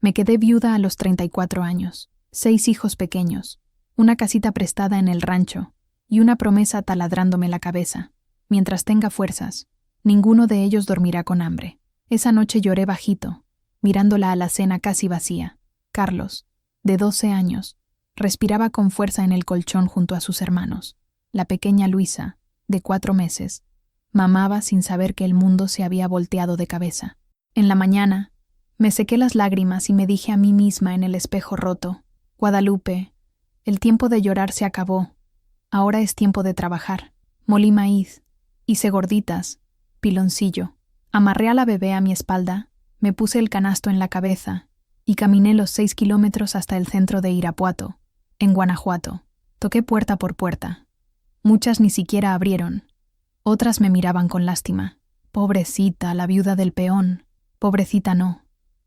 Me quedé viuda a los 34 años, 6 hijos pequeños, una casita prestada en el rancho y una promesa taladrándome la cabeza. Mientras tenga fuerzas, ninguno de ellos dormirá con hambre. Esa noche lloré bajito, mirando la alacena casi vacía. Carlos, de 12 años, respiraba con fuerza en el colchón junto a sus hermanos. La pequeña Luisa, de 4 meses, mamaba sin saber que el mundo se había volteado de cabeza. En la mañana, me sequé las lágrimas y me dije a mí misma en el espejo roto: Guadalupe, el tiempo de llorar se acabó. Ahora es tiempo de trabajar. Molí maíz, hice gorditas, piloncillo. Amarré a la bebé a mi espalda, me puse el canasto en la cabeza y caminé los 6 kilómetros hasta el centro de Irapuato, en Guanajuato. Toqué puerta por puerta. Muchas ni siquiera abrieron. Otras me miraban con lástima. Pobrecita, la viuda del peón. Pobrecita no.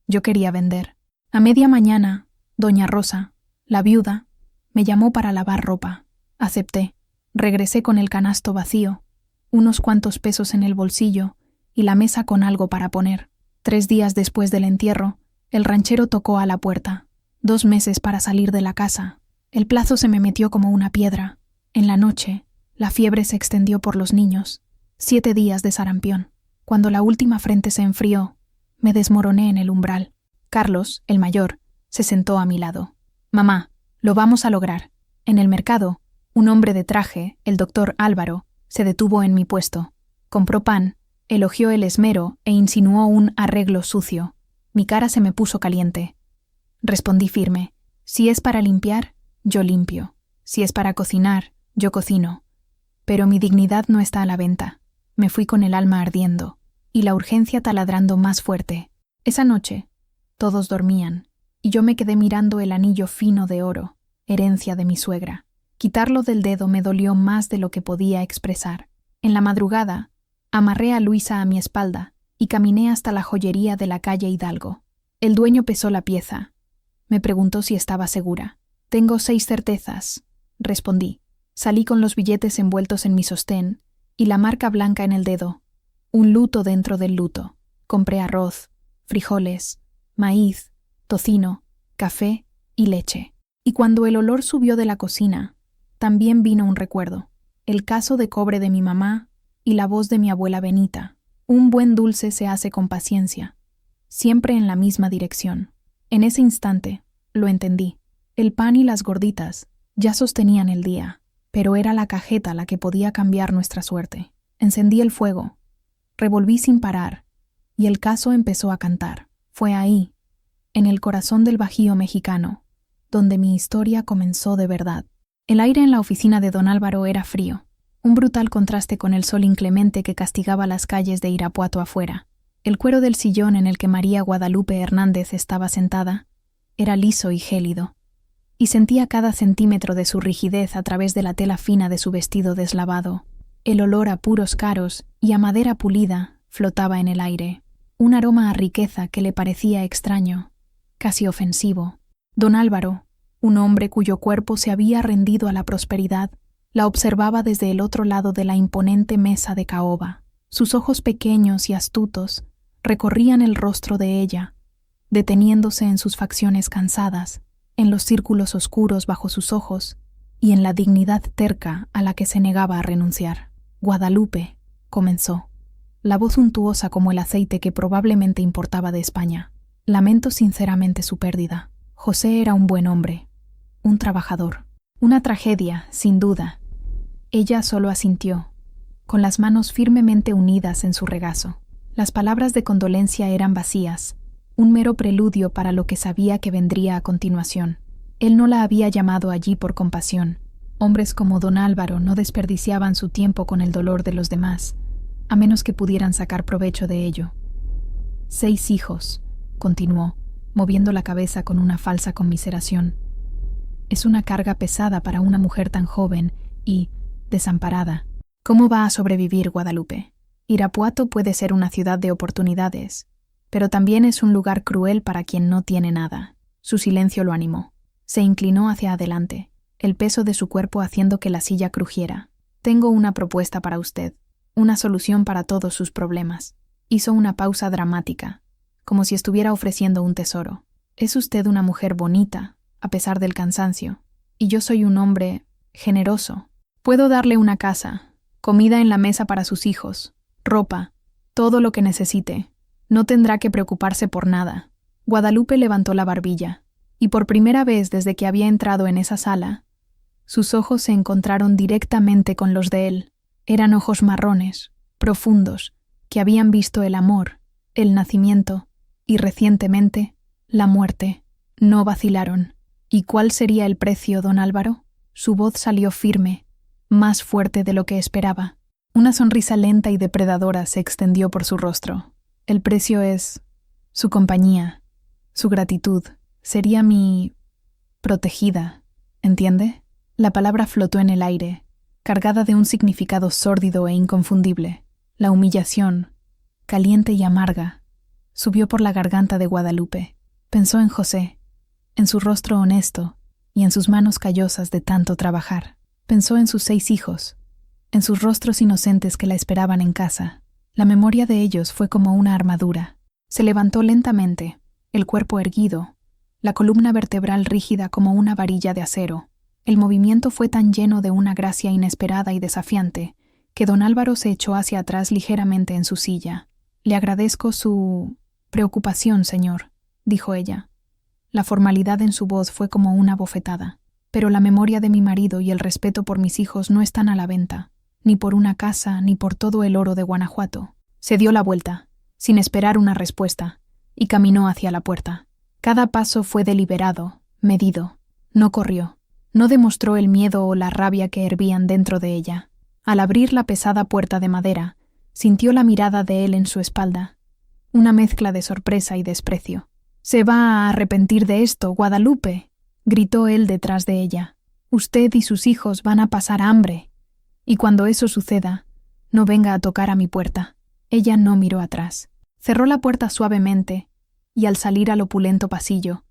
Yo quería vender. A media mañana, doña Rosa, la viuda, me llamó para lavar ropa. Acepté. Regresé con el canasto vacío, unos cuantos pesos en el bolsillo y la mesa con algo para poner. 3 días después del entierro, el ranchero tocó a la puerta. 2 meses para salir de la casa. El plazo se me metió como una piedra. En la noche, la fiebre se extendió por los niños. 7 días de sarampión. Cuando la última frente se enfrió, me desmoroné en el umbral. Carlos, el mayor, se sentó a mi lado. Mamá, lo vamos a lograr. En el mercado, un hombre de traje, el doctor Álvaro, se detuvo en mi puesto. Compró pan, elogió el esmero e insinuó un arreglo sucio. Mi cara se me puso caliente. Respondí firme: si es para limpiar, yo limpio. Si es para cocinar, yo cocino. Pero mi dignidad no está a la venta. Me fui con el alma ardiendo y la urgencia taladrando más fuerte. Esa noche, todos dormían, y yo me quedé mirando el anillo fino de oro, herencia de mi suegra. Quitarlo del dedo me dolió más de lo que podía expresar. En la madrugada, amarré a Luisa a mi espalda y caminé hasta la joyería de la calle Hidalgo. El dueño pesó la pieza. Me preguntó si estaba segura. Tengo 6 certezas, respondí. Salí con los billetes envueltos en mi sostén y la marca blanca en el dedo. Un luto dentro del luto. Compré arroz, frijoles, maíz, tocino, café y leche. Y cuando el olor subió de la cocina, también vino un recuerdo: el caso de cobre de mi mamá y la voz de mi abuela Benita. Un buen dulce se hace con paciencia, siempre en la misma dirección. En ese instante, lo entendí. El pan y las gorditas ya sostenían el día, pero era la cajeta la que podía cambiar nuestra suerte. Encendí el fuego, revolví sin parar, y el caso empezó a cantar. Fue ahí, en el corazón del Bajío mexicano, donde mi historia comenzó de verdad. El aire en la oficina de don Álvaro era frío, un brutal contraste con el sol inclemente que castigaba las calles de Irapuato afuera. El cuero del sillón en el que María Guadalupe Hernández estaba sentada era liso y gélido, y sentía cada centímetro de su rigidez a través de la tela fina de su vestido deslavado. El olor a puros caros y a madera pulida flotaba en el aire, un aroma a riqueza que le parecía extraño, casi ofensivo. Don Álvaro, un hombre cuyo cuerpo se había rendido a la prosperidad, la observaba desde el otro lado de la imponente mesa de caoba. Sus ojos pequeños y astutos recorrían el rostro de ella, deteniéndose en sus facciones cansadas, en los círculos oscuros bajo sus ojos y en la dignidad terca a la que se negaba a renunciar. Guadalupe, comenzó, la voz untuosa como el aceite que probablemente importaba de España. Lamento sinceramente su pérdida. José era un buen hombre, un trabajador. Una tragedia, sin duda. Ella solo asintió, con las manos firmemente unidas en su regazo. Las palabras de condolencia eran vacías, un mero preludio para lo que sabía que vendría a continuación. Él no la había llamado allí por compasión. Hombres como don Álvaro no desperdiciaban su tiempo con el dolor de los demás, a menos que pudieran sacar provecho de ello. 6 hijos, continuó, moviendo la cabeza con una falsa conmiseración. Es una carga pesada para una mujer tan joven y desamparada. ¿Cómo va a sobrevivir Guadalupe? Irapuato puede ser una ciudad de oportunidades, pero también es un lugar cruel para quien no tiene nada. Su silencio lo animó. Se inclinó hacia adelante, el peso de su cuerpo haciendo que la silla crujiera. Tengo una propuesta para usted, una solución para todos sus problemas. Hizo una pausa dramática, como si estuviera ofreciendo un tesoro. Es usted una mujer bonita, a pesar del cansancio, y yo soy un hombre generoso. Puedo darle una casa, comida en la mesa para sus hijos, ropa, todo lo que necesite. No tendrá que preocuparse por nada. Guadalupe levantó la barbilla, y por primera vez desde que había entrado en esa sala, sus ojos se encontraron directamente con los de él. Eran ojos marrones, profundos, que habían visto el amor, el nacimiento y, recientemente, la muerte. No vacilaron. ¿Y cuál sería el precio, don Álvaro? Su voz salió firme, más fuerte de lo que esperaba. Una sonrisa lenta y depredadora se extendió por su rostro. El precio es su compañía, su gratitud. Sería mi protegida, ¿entiende? La palabra flotó en el aire, cargada de un significado sórdido e inconfundible. La humillación, caliente y amarga, subió por la garganta de Guadalupe. Pensó en José, en su rostro honesto y en sus manos callosas de tanto trabajar. Pensó en sus 6 hijos, en sus rostros inocentes que la esperaban en casa. La memoria de ellos fue como una armadura. Se levantó lentamente, el cuerpo erguido, la columna vertebral rígida como una varilla de acero. El movimiento fue tan lleno de una gracia inesperada y desafiante que don Álvaro se echó hacia atrás ligeramente en su silla. «Le agradezco su preocupación, señor», dijo ella. La formalidad en su voz fue como una bofetada. «Pero la memoria de mi marido y el respeto por mis hijos no están a la venta, ni por una casa, ni por todo el oro de Guanajuato». Se dio la vuelta, sin esperar una respuesta, y caminó hacia la puerta. Cada paso fue deliberado, medido. No corrió. No demostró el miedo o la rabia que hervían dentro de ella. Al abrir la pesada puerta de madera, sintió la mirada de él en su espalda. Una mezcla de sorpresa y desprecio. «Se va a arrepentir de esto, Guadalupe», gritó él detrás de ella. «Usted y sus hijos van a pasar hambre. Y cuando eso suceda, no venga a tocar a mi puerta». Ella no miró atrás. Cerró la puerta suavemente y al salir al opulento pasillo,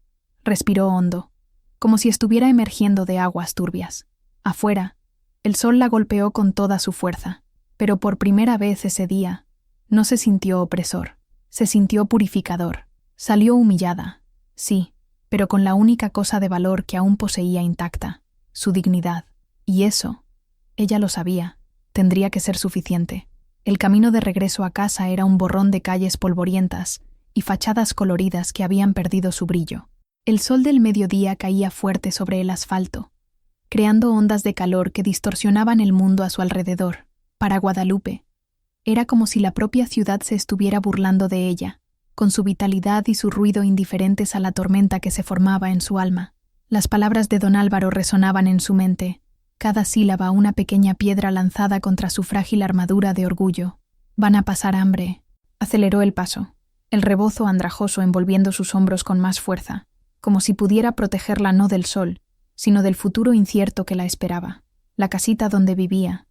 respiró hondo, como si estuviera emergiendo de aguas turbias. Afuera, el sol la golpeó con toda su fuerza, pero por primera vez ese día no se sintió opresor, se sintió purificador. Salió humillada, sí, pero con la única cosa de valor que aún poseía intacta, su dignidad. Y eso, ella lo sabía, tendría que ser suficiente. El camino de regreso a casa era un borrón de calles polvorientas y fachadas coloridas que habían perdido su brillo. El sol del mediodía caía fuerte sobre el asfalto, creando ondas de calor que distorsionaban el mundo a su alrededor. Para Guadalupe, era como si la propia ciudad se estuviera burlando de ella, con su vitalidad y su ruido indiferentes a la tormenta que se formaba en su alma. Las palabras de don Álvaro resonaban en su mente, cada sílaba una pequeña piedra lanzada contra su frágil armadura de orgullo. «Van a pasar hambre». Aceleró el paso, el rebozo andrajoso envolviendo sus hombros con más fuerza, como si pudiera protegerla no del sol, sino del futuro incierto que la esperaba. La casita donde vivía,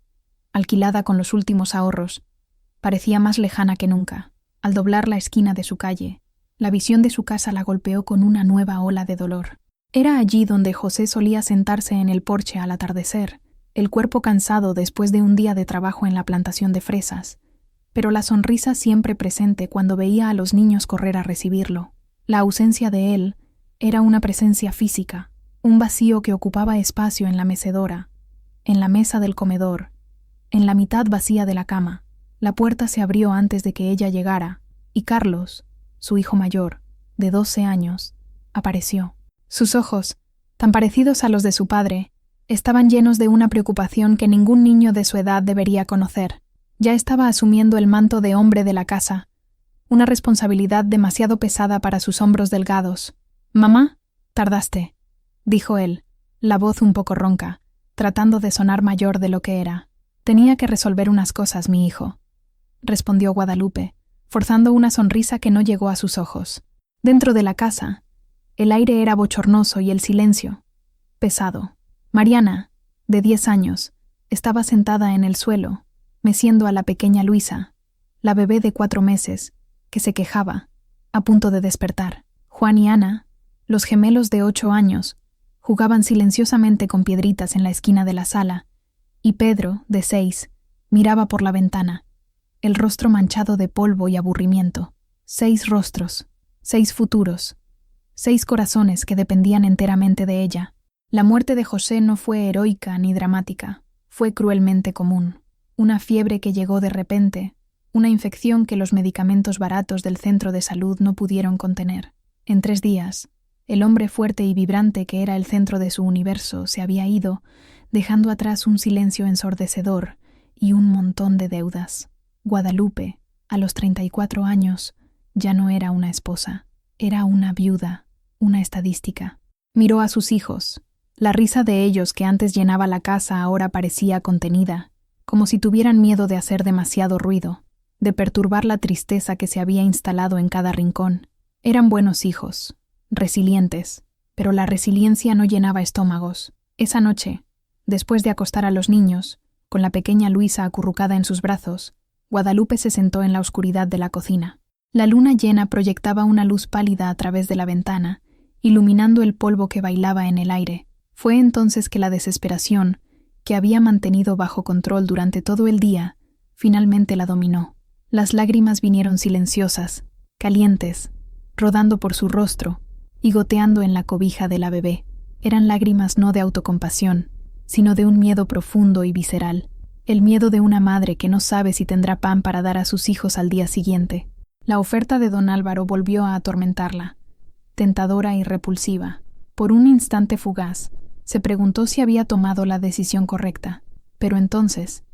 alquilada con los últimos ahorros, parecía más lejana que nunca. Al doblar la esquina de su calle, la visión de su casa la golpeó con una nueva ola de dolor. Era allí donde José solía sentarse en el porche al atardecer, el cuerpo cansado después de un día de trabajo en la plantación de fresas, pero la sonrisa siempre presente cuando veía a los niños correr a recibirlo. La ausencia de él era una presencia física, un vacío que ocupaba espacio en la mecedora, en la mesa del comedor, en la mitad vacía de la cama. La puerta se abrió antes de que ella llegara, y Carlos, su hijo mayor, de 12 años, apareció. Sus ojos, tan parecidos a los de su padre, estaban llenos de una preocupación que ningún niño de su edad debería conocer. Ya estaba asumiendo el manto de hombre de la casa, una responsabilidad demasiado pesada para sus hombros delgados. «Mamá, tardaste», dijo él, la voz un poco ronca, tratando de sonar mayor de lo que era. «Tenía que resolver unas cosas, mi hijo», respondió Guadalupe, forzando una sonrisa que no llegó a sus ojos. Dentro de la casa, el aire era bochornoso y el silencio, pesado. Mariana, de 10 años, estaba sentada en el suelo, meciendo a la pequeña Luisa, la bebé de 4 meses, que se quejaba, a punto de despertar. Juan y Ana, los gemelos de 8 años, jugaban silenciosamente con piedritas en la esquina de la sala, y Pedro, de 6, miraba por la ventana, el rostro manchado de polvo y aburrimiento. 6 rostros, 6 futuros, 6 corazones que dependían enteramente de ella. La muerte de José no fue heroica ni dramática, fue cruelmente común. Una fiebre que llegó de repente, una infección que los medicamentos baratos del centro de salud no pudieron contener. En 3 días, el hombre fuerte y vibrante que era el centro de su universo se había ido, dejando atrás un silencio ensordecedor y un montón de deudas. Guadalupe, a los 34 años, ya no era una esposa, era una viuda, una estadística. Miró a sus hijos. La risa de ellos que antes llenaba la casa ahora parecía contenida, como si tuvieran miedo de hacer demasiado ruido, de perturbar la tristeza que se había instalado en cada rincón. Eran buenos hijos, resilientes, pero la resiliencia no llenaba estómagos. Esa noche, después de acostar a los niños, con la pequeña Luisa acurrucada en sus brazos, Guadalupe se sentó en la oscuridad de la cocina. La luna llena proyectaba una luz pálida a través de la ventana, iluminando el polvo que bailaba en el aire. Fue entonces que la desesperación, que había mantenido bajo control durante todo el día, finalmente la dominó. Las lágrimas vinieron silenciosas, calientes, rodando por su rostro y goteando en la cobija de la bebé. Eran lágrimas no de autocompasión, sino de un miedo profundo y visceral, el miedo de una madre que no sabe si tendrá pan para dar a sus hijos al día siguiente. La oferta de don Álvaro volvió a atormentarla, tentadora y repulsiva. Por un instante fugaz, se preguntó si había tomado la decisión correcta, pero entonces,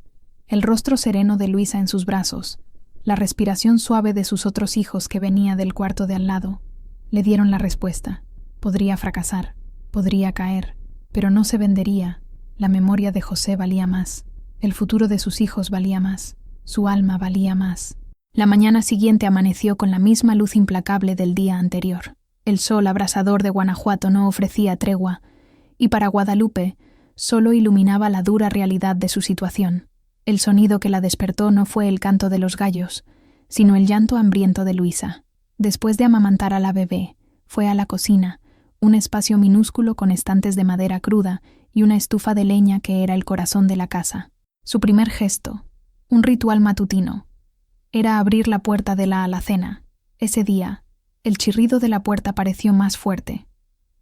el rostro sereno de Luisa en sus brazos, la respiración suave de sus otros hijos que venía del cuarto de al lado, le dieron la respuesta. Podría fracasar, podría caer, pero no se vendería. La memoria de José valía más, el futuro de sus hijos valía más, su alma valía más. La mañana siguiente amaneció con la misma luz implacable del día anterior. El sol abrasador de Guanajuato no ofrecía tregua, y para Guadalupe solo iluminaba la dura realidad de su situación. El sonido que la despertó no fue el canto de los gallos, sino el llanto hambriento de Luisa. Después de amamantar a la bebé, fue a la cocina, un espacio minúsculo con estantes de madera cruda y una estufa de leña que era el corazón de la casa. Su primer gesto, un ritual matutino, era abrir la puerta de la alacena. Ese día, el chirrido de la puerta pareció más fuerte,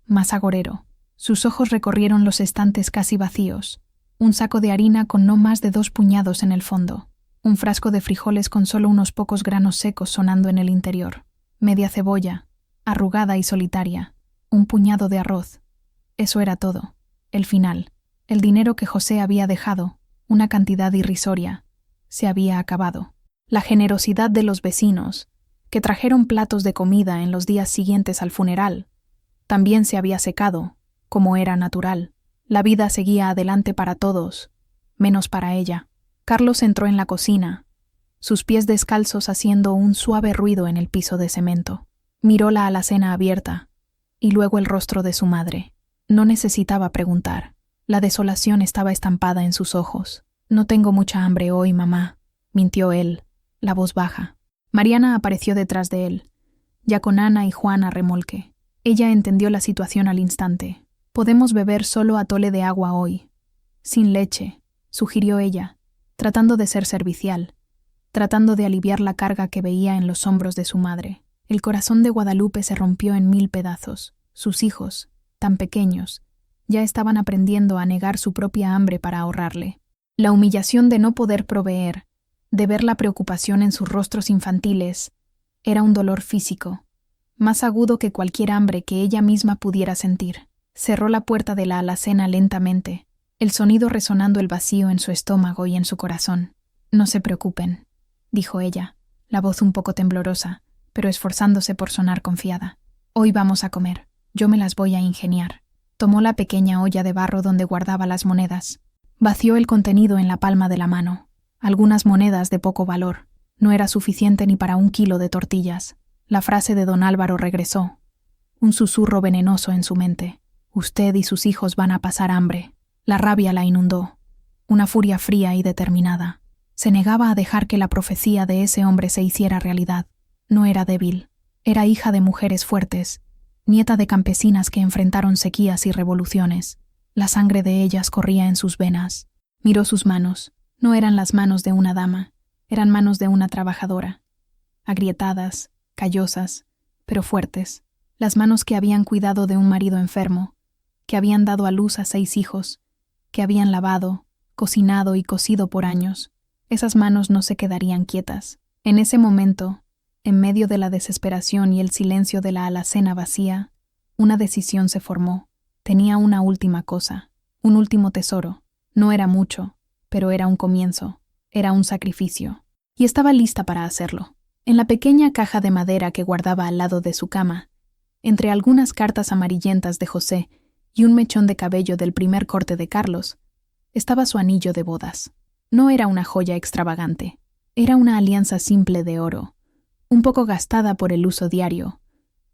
más agorero. Sus ojos recorrieron los estantes casi vacíos, un saco de harina con no más de 2 puñados en el fondo, un frasco de frijoles con solo unos pocos granos secos sonando en el interior, media cebolla, arrugada y solitaria, un puñado de arroz. Eso era todo. El final, el dinero que José había dejado, una cantidad irrisoria, se había acabado. La generosidad de los vecinos, que trajeron platos de comida en los días siguientes al funeral, también se había secado, como era natural. La vida seguía adelante para todos, menos para ella. Carlos entró en la cocina, sus pies descalzos haciendo un suave ruido en el piso de cemento. Miró la alacena abierta, y luego el rostro de su madre. No necesitaba preguntar. La desolación estaba estampada en sus ojos. «No tengo mucha hambre hoy, mamá», mintió él, la voz baja. Mariana apareció detrás de él, ya con Ana y Juan a remolque. Ella entendió la situación al instante. «Podemos beber solo atole de agua hoy. Sin leche», sugirió ella, tratando de ser servicial, tratando de aliviar la carga que veía en los hombros de su madre. El corazón de Guadalupe se rompió en 1000 pedazos. Sus hijos, tan pequeños, ya estaban aprendiendo a negar su propia hambre para ahorrarle. La humillación de no poder proveer, de ver la preocupación en sus rostros infantiles, era un dolor físico, más agudo que cualquier hambre que ella misma pudiera sentir. Cerró la puerta de la alacena lentamente, el sonido resonando el vacío en su estómago y en su corazón. «No se preocupen», dijo ella, la voz un poco temblorosa, pero esforzándose por sonar confiada. «Hoy vamos a comer. Yo me las voy a ingeniar». Tomó la pequeña olla de barro donde guardaba las monedas. Vació el contenido en la palma de la mano. Algunas monedas de poco valor. No era suficiente ni para 1 kilo de tortillas. La frase de don Álvaro regresó. Un susurro venenoso en su mente. «Usted y sus hijos van a pasar hambre». La rabia la inundó. Una furia fría y determinada. Se negaba a dejar que la profecía de ese hombre se hiciera realidad. No era débil. Era hija de mujeres fuertes, nieta de campesinas que enfrentaron sequías y revoluciones. La sangre de ellas corría en sus venas. Miró sus manos. No eran las manos de una dama, eran manos de una trabajadora. Agrietadas, callosas, pero fuertes. las manos que habían cuidado de un marido enfermo, que habían dado a luz a 6 hijos, que habían lavado, cocinado y cosido por años. Esas manos no se quedarían quietas. En ese momento, en medio de la desesperación y el silencio de la alacena vacía, una decisión se formó. Tenía una última cosa, un último tesoro. No era mucho, pero era un comienzo, era un sacrificio. Y estaba lista para hacerlo. En la pequeña caja de madera que guardaba al lado de su cama, entre algunas cartas amarillentas de José y un mechón de cabello del primer corte de Carlos, estaba su anillo de bodas. No era una joya extravagante, era una alianza simple de oro, un poco gastada por el uso diario,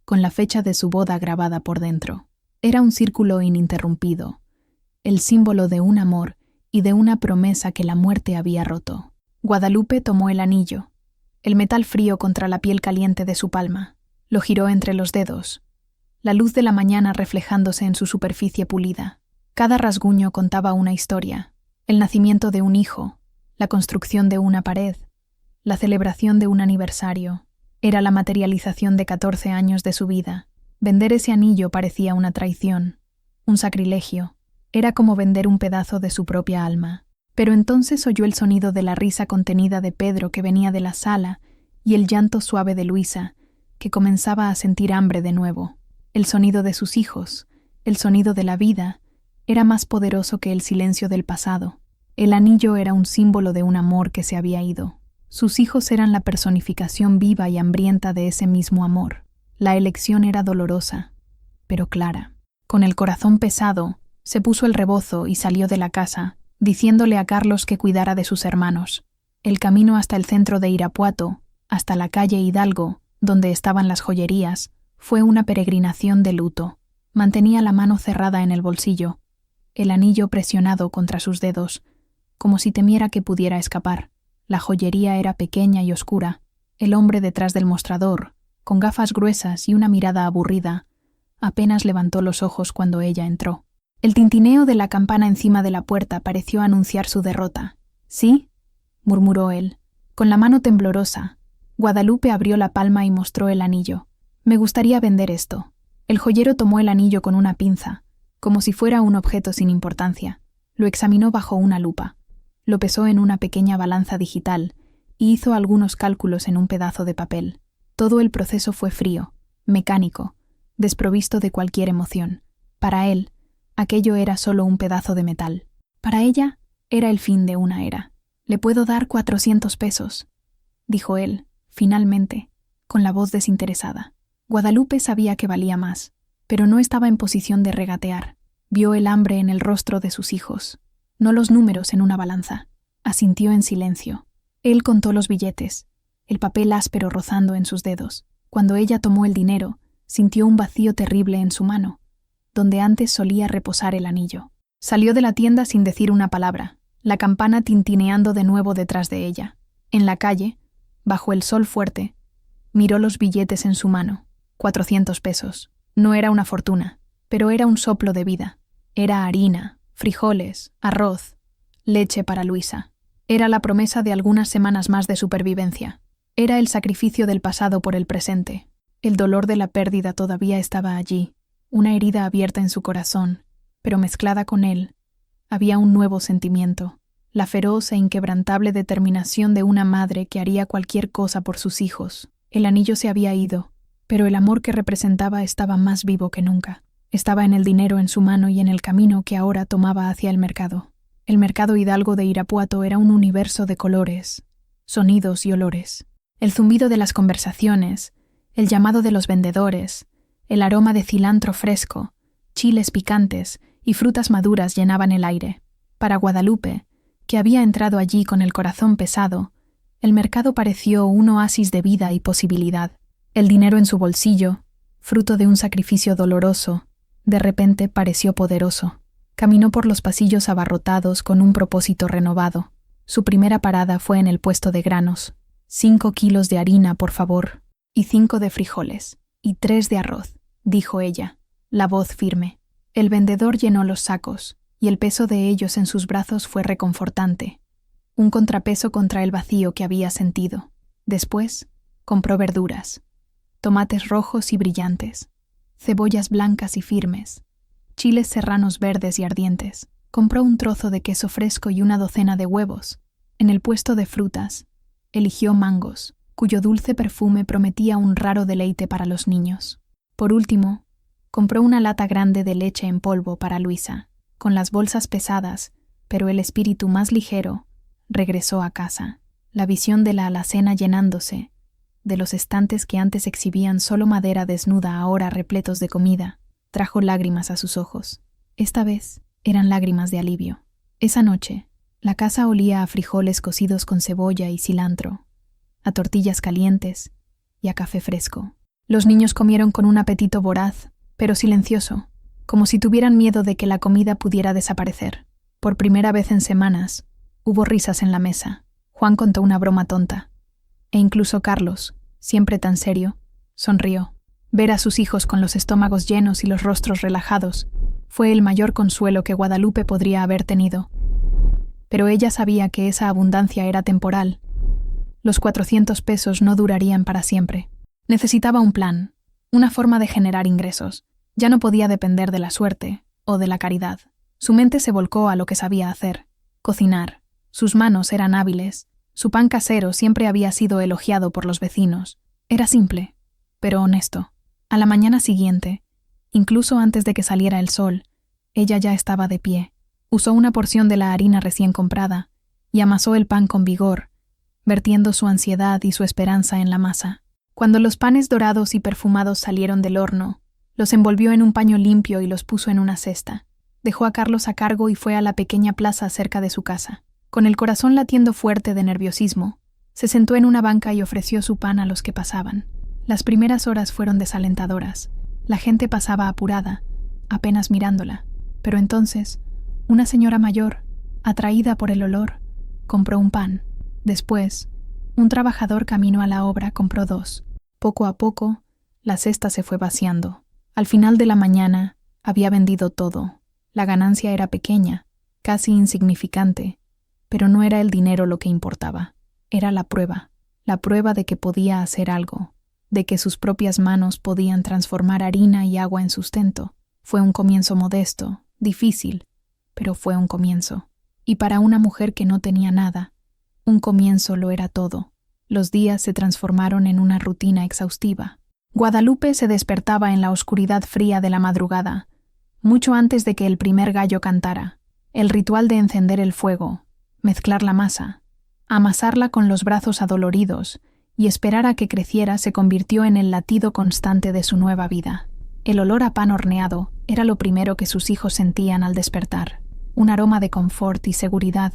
con la fecha de su boda grabada por dentro. Era un círculo ininterrumpido, el símbolo de un amor y de una promesa que la muerte había roto. Guadalupe tomó el anillo, el metal frío contra la piel caliente de su palma. Lo giró entre los dedos, la luz de la mañana reflejándose en su superficie pulida. Cada rasguño contaba una historia: el nacimiento de un hijo, la construcción de una pared, la celebración de un aniversario. Era la materialización de 14 años de su vida. Vender ese anillo parecía una traición, un sacrilegio. Era como vender un pedazo de su propia alma. Pero entonces oyó el sonido de la risa contenida de Pedro que venía de la sala y el llanto suave de Luisa, que comenzaba a sentir hambre de nuevo. El sonido de sus hijos, el sonido de la vida, era más poderoso que el silencio del pasado. El anillo era un símbolo de un amor que se había ido. Sus hijos eran la personificación viva y hambrienta de ese mismo amor. La elección era dolorosa, pero clara. Con el corazón pesado, se puso el rebozo y salió de la casa, diciéndole a Carlos que cuidara de sus hermanos. El camino hasta el centro de Irapuato, hasta la calle Hidalgo, donde estaban las joyerías, fue una peregrinación de luto. Mantenía la mano cerrada en el bolsillo, el anillo presionado contra sus dedos, como si temiera que pudiera escapar. La joyería era pequeña y oscura. El hombre detrás del mostrador, con gafas gruesas y una mirada aburrida, apenas levantó los ojos cuando ella entró. El tintineo de la campana encima de la puerta pareció anunciar su derrota. «¿Sí?», murmuró él. Con la mano temblorosa, Guadalupe abrió la palma y mostró el anillo. «Me gustaría vender esto». El joyero tomó el anillo con una pinza, como si fuera un objeto sin importancia. Lo examinó bajo una lupa. Lo pesó en una pequeña balanza digital y hizo algunos cálculos en un pedazo de papel. Todo el proceso fue frío, mecánico, desprovisto de cualquier emoción. Para él, aquello era solo un pedazo de metal. Para ella, era el fin de una era. «Le puedo dar 400 pesos», dijo él, finalmente, con la voz desinteresada. Guadalupe sabía que valía más, pero no estaba en posición de regatear. Vio el hambre en el rostro de sus hijos, no los números en una balanza. Asintió en silencio. Él contó los billetes, el papel áspero rozando en sus dedos. Cuando ella tomó el dinero, sintió un vacío terrible en su mano, donde antes solía reposar el anillo. Salió de la tienda sin decir una palabra, la campana tintineando de nuevo detrás de ella. En la calle, bajo el sol fuerte, miró los billetes en su mano. 400 pesos. No era una fortuna, pero era un soplo de vida. Era harina, frijoles, arroz, leche para Luisa. Era la promesa de algunas semanas más de supervivencia. Era el sacrificio del pasado por el presente. El dolor de la pérdida todavía estaba allí, una herida abierta en su corazón, pero mezclada con él, había un nuevo sentimiento, la feroz e inquebrantable determinación de una madre que haría cualquier cosa por sus hijos. El anillo se había ido, pero el amor que representaba estaba más vivo que nunca. Estaba en el dinero en su mano y en el camino que ahora tomaba hacia el mercado. El mercado Hidalgo de Irapuato era un universo de colores, sonidos y olores. El zumbido de las conversaciones, el llamado de los vendedores, el aroma de cilantro fresco, chiles picantes y frutas maduras llenaban el aire. Para Guadalupe, que había entrado allí con el corazón pesado, el mercado pareció un oasis de vida y posibilidad. El dinero en su bolsillo, fruto de un sacrificio doloroso, de repente pareció poderoso. Caminó por los pasillos abarrotados con un propósito renovado. Su primera parada fue en el puesto de granos. 5 kilos de harina, por favor, y 5 de frijoles, y 3 de arroz, dijo ella, la voz firme. El vendedor llenó los sacos, y el peso de ellos en sus brazos fue reconfortante, un contrapeso contra el vacío que había sentido. Después, compró verduras, tomates rojos y brillantes, cebollas blancas y firmes, chiles serranos verdes y ardientes. Compró un trozo de queso fresco y una docena de huevos. En el puesto de frutas, eligió mangos, cuyo dulce perfume prometía un raro deleite para los niños. Por último, compró una lata grande de leche en polvo para Luisa. Con las bolsas pesadas, pero el espíritu más ligero, regresó a casa. La visión de la alacena llenándose, de los estantes que antes exhibían solo madera desnuda ahora repletos de comida, trajo lágrimas a sus ojos. Esta vez eran lágrimas de alivio. Esa noche, la casa olía a frijoles cocidos con cebolla y cilantro, a tortillas calientes y a café fresco. Los niños comieron con un apetito voraz, pero silencioso, como si tuvieran miedo de que la comida pudiera desaparecer. Por primera vez en semanas, hubo risas en la mesa. Juan contó una broma tonta. E incluso Carlos, siempre tan serio, sonrió. Ver a sus hijos con los estómagos llenos y los rostros relajados fue el mayor consuelo que Guadalupe podría haber tenido. Pero ella sabía que esa abundancia era temporal. Los 400 pesos no durarían para siempre. Necesitaba un plan, una forma de generar ingresos. Ya no podía depender de la suerte o de la caridad. Su mente se volcó a lo que sabía hacer: cocinar. Sus manos eran hábiles. Su pan casero siempre había sido elogiado por los vecinos. Era simple, pero honesto. A la mañana siguiente, incluso antes de que saliera el sol, ella ya estaba de pie. Usó una porción de la harina recién comprada y amasó el pan con vigor, vertiendo su ansiedad y su esperanza en la masa. Cuando los panes dorados y perfumados salieron del horno, los envolvió en un paño limpio y los puso en una cesta. Dejó a Carlos a cargo y fue a la pequeña plaza cerca de su casa. Con el corazón latiendo fuerte de nerviosismo, se sentó en una banca y ofreció su pan a los que pasaban. Las primeras horas fueron desalentadoras. La gente pasaba apurada, apenas mirándola. Pero entonces, una señora mayor, atraída por el olor, compró un pan. Después, un trabajador camino a la obra compró 2. Poco a poco, la cesta se fue vaciando. Al final de la mañana, había vendido todo. La ganancia era pequeña, casi insignificante, pero no era el dinero lo que importaba. Era la prueba de que podía hacer algo, de que sus propias manos podían transformar harina y agua en sustento. Fue un comienzo modesto, difícil, pero fue un comienzo. Y para una mujer que no tenía nada, un comienzo lo era todo. Los días se transformaron en una rutina exhaustiva. Guadalupe se despertaba en la oscuridad fría de la madrugada, mucho antes de que el primer gallo cantara. El ritual de encender el fuego, mezclar la masa, amasarla con los brazos adoloridos y esperar a que creciera se convirtió en el latido constante de su nueva vida. El olor a pan horneado era lo primero que sus hijos sentían al despertar, un aroma de confort y seguridad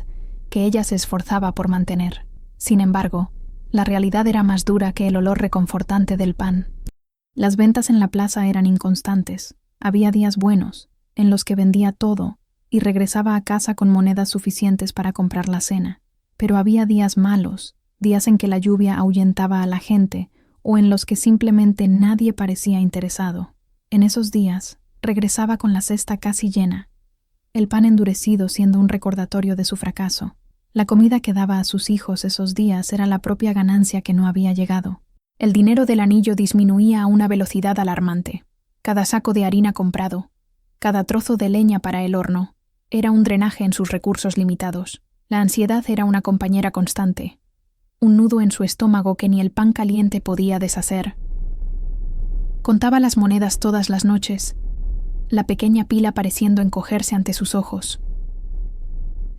que ella se esforzaba por mantener. Sin embargo, la realidad era más dura que el olor reconfortante del pan. Las ventas en la plaza eran inconstantes. Había días buenos, en los que vendía todo y regresaba a casa con monedas suficientes para comprar la cena. Pero había días malos, días en que la lluvia ahuyentaba a la gente o en los que simplemente nadie parecía interesado. En esos días, regresaba con la cesta casi llena, el pan endurecido siendo un recordatorio de su fracaso. La comida que daba a sus hijos esos días era la propia ganancia que no había llegado. El dinero del anillo disminuía a una velocidad alarmante. Cada saco de harina comprado, cada trozo de leña para el horno, era un drenaje en sus recursos limitados. La ansiedad era una compañera constante, un nudo en su estómago que ni el pan caliente podía deshacer. Contaba las monedas todas las noches, la pequeña pila pareciendo encogerse ante sus ojos.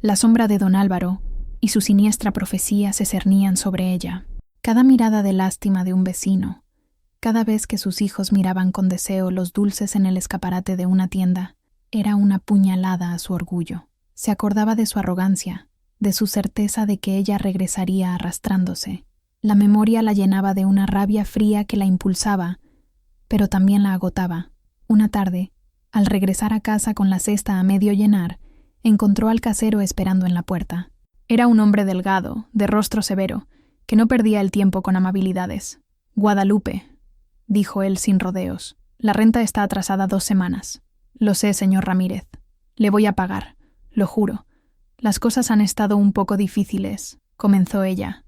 La sombra de don Álvaro y su siniestra profecía se cernían sobre ella. Cada mirada de lástima de un vecino, cada vez que sus hijos miraban con deseo los dulces en el escaparate de una tienda, era una puñalada a su orgullo. Se acordaba de su arrogancia, de su certeza de que ella regresaría arrastrándose. La memoria la llenaba de una rabia fría que la impulsaba, pero también la agotaba. Una tarde, al regresar a casa con la cesta a medio llenar, encontró al casero esperando en la puerta. Era un hombre delgado, de rostro severo, que no perdía el tiempo con amabilidades. «Guadalupe», dijo él sin rodeos, «la renta está atrasada 2 semanas. Lo sé, señor Ramírez. Le voy a pagar, lo juro. Las cosas han estado un poco difíciles», comenzó ella,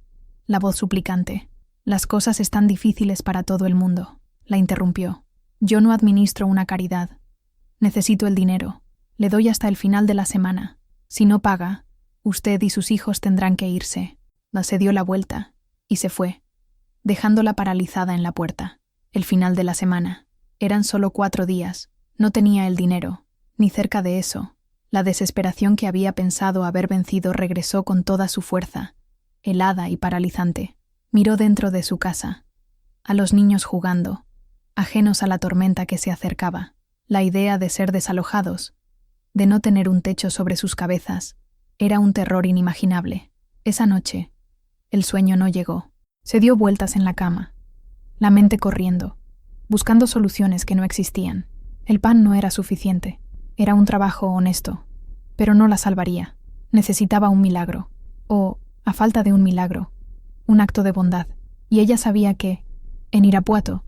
la voz suplicante. «Las cosas están difíciles para todo el mundo», la interrumpió. Yo no administro una caridad. Necesito el dinero. Le doy hasta el final de la semana. Si no paga, usted y sus hijos tendrán que irse. Se dio la vuelta y se fue, dejándola paralizada en la puerta. El final de la semana. Eran solo 4 días. No tenía el dinero, ni cerca de eso. La desesperación que había pensado haber vencido regresó con toda su fuerza, helada y paralizante. Miró dentro de su casa, a los niños jugando, ajenos a la tormenta que se acercaba. La idea de ser desalojados, de no tener un techo sobre sus cabezas, era un terror inimaginable. Esa noche, el sueño no llegó. Se dio vueltas en la cama, la mente corriendo, buscando soluciones que no existían. El pan no era suficiente. Era un trabajo honesto, pero no la salvaría. Necesitaba un milagro, o, a falta de un milagro, un acto de bondad. Y ella sabía que, en Irapuato,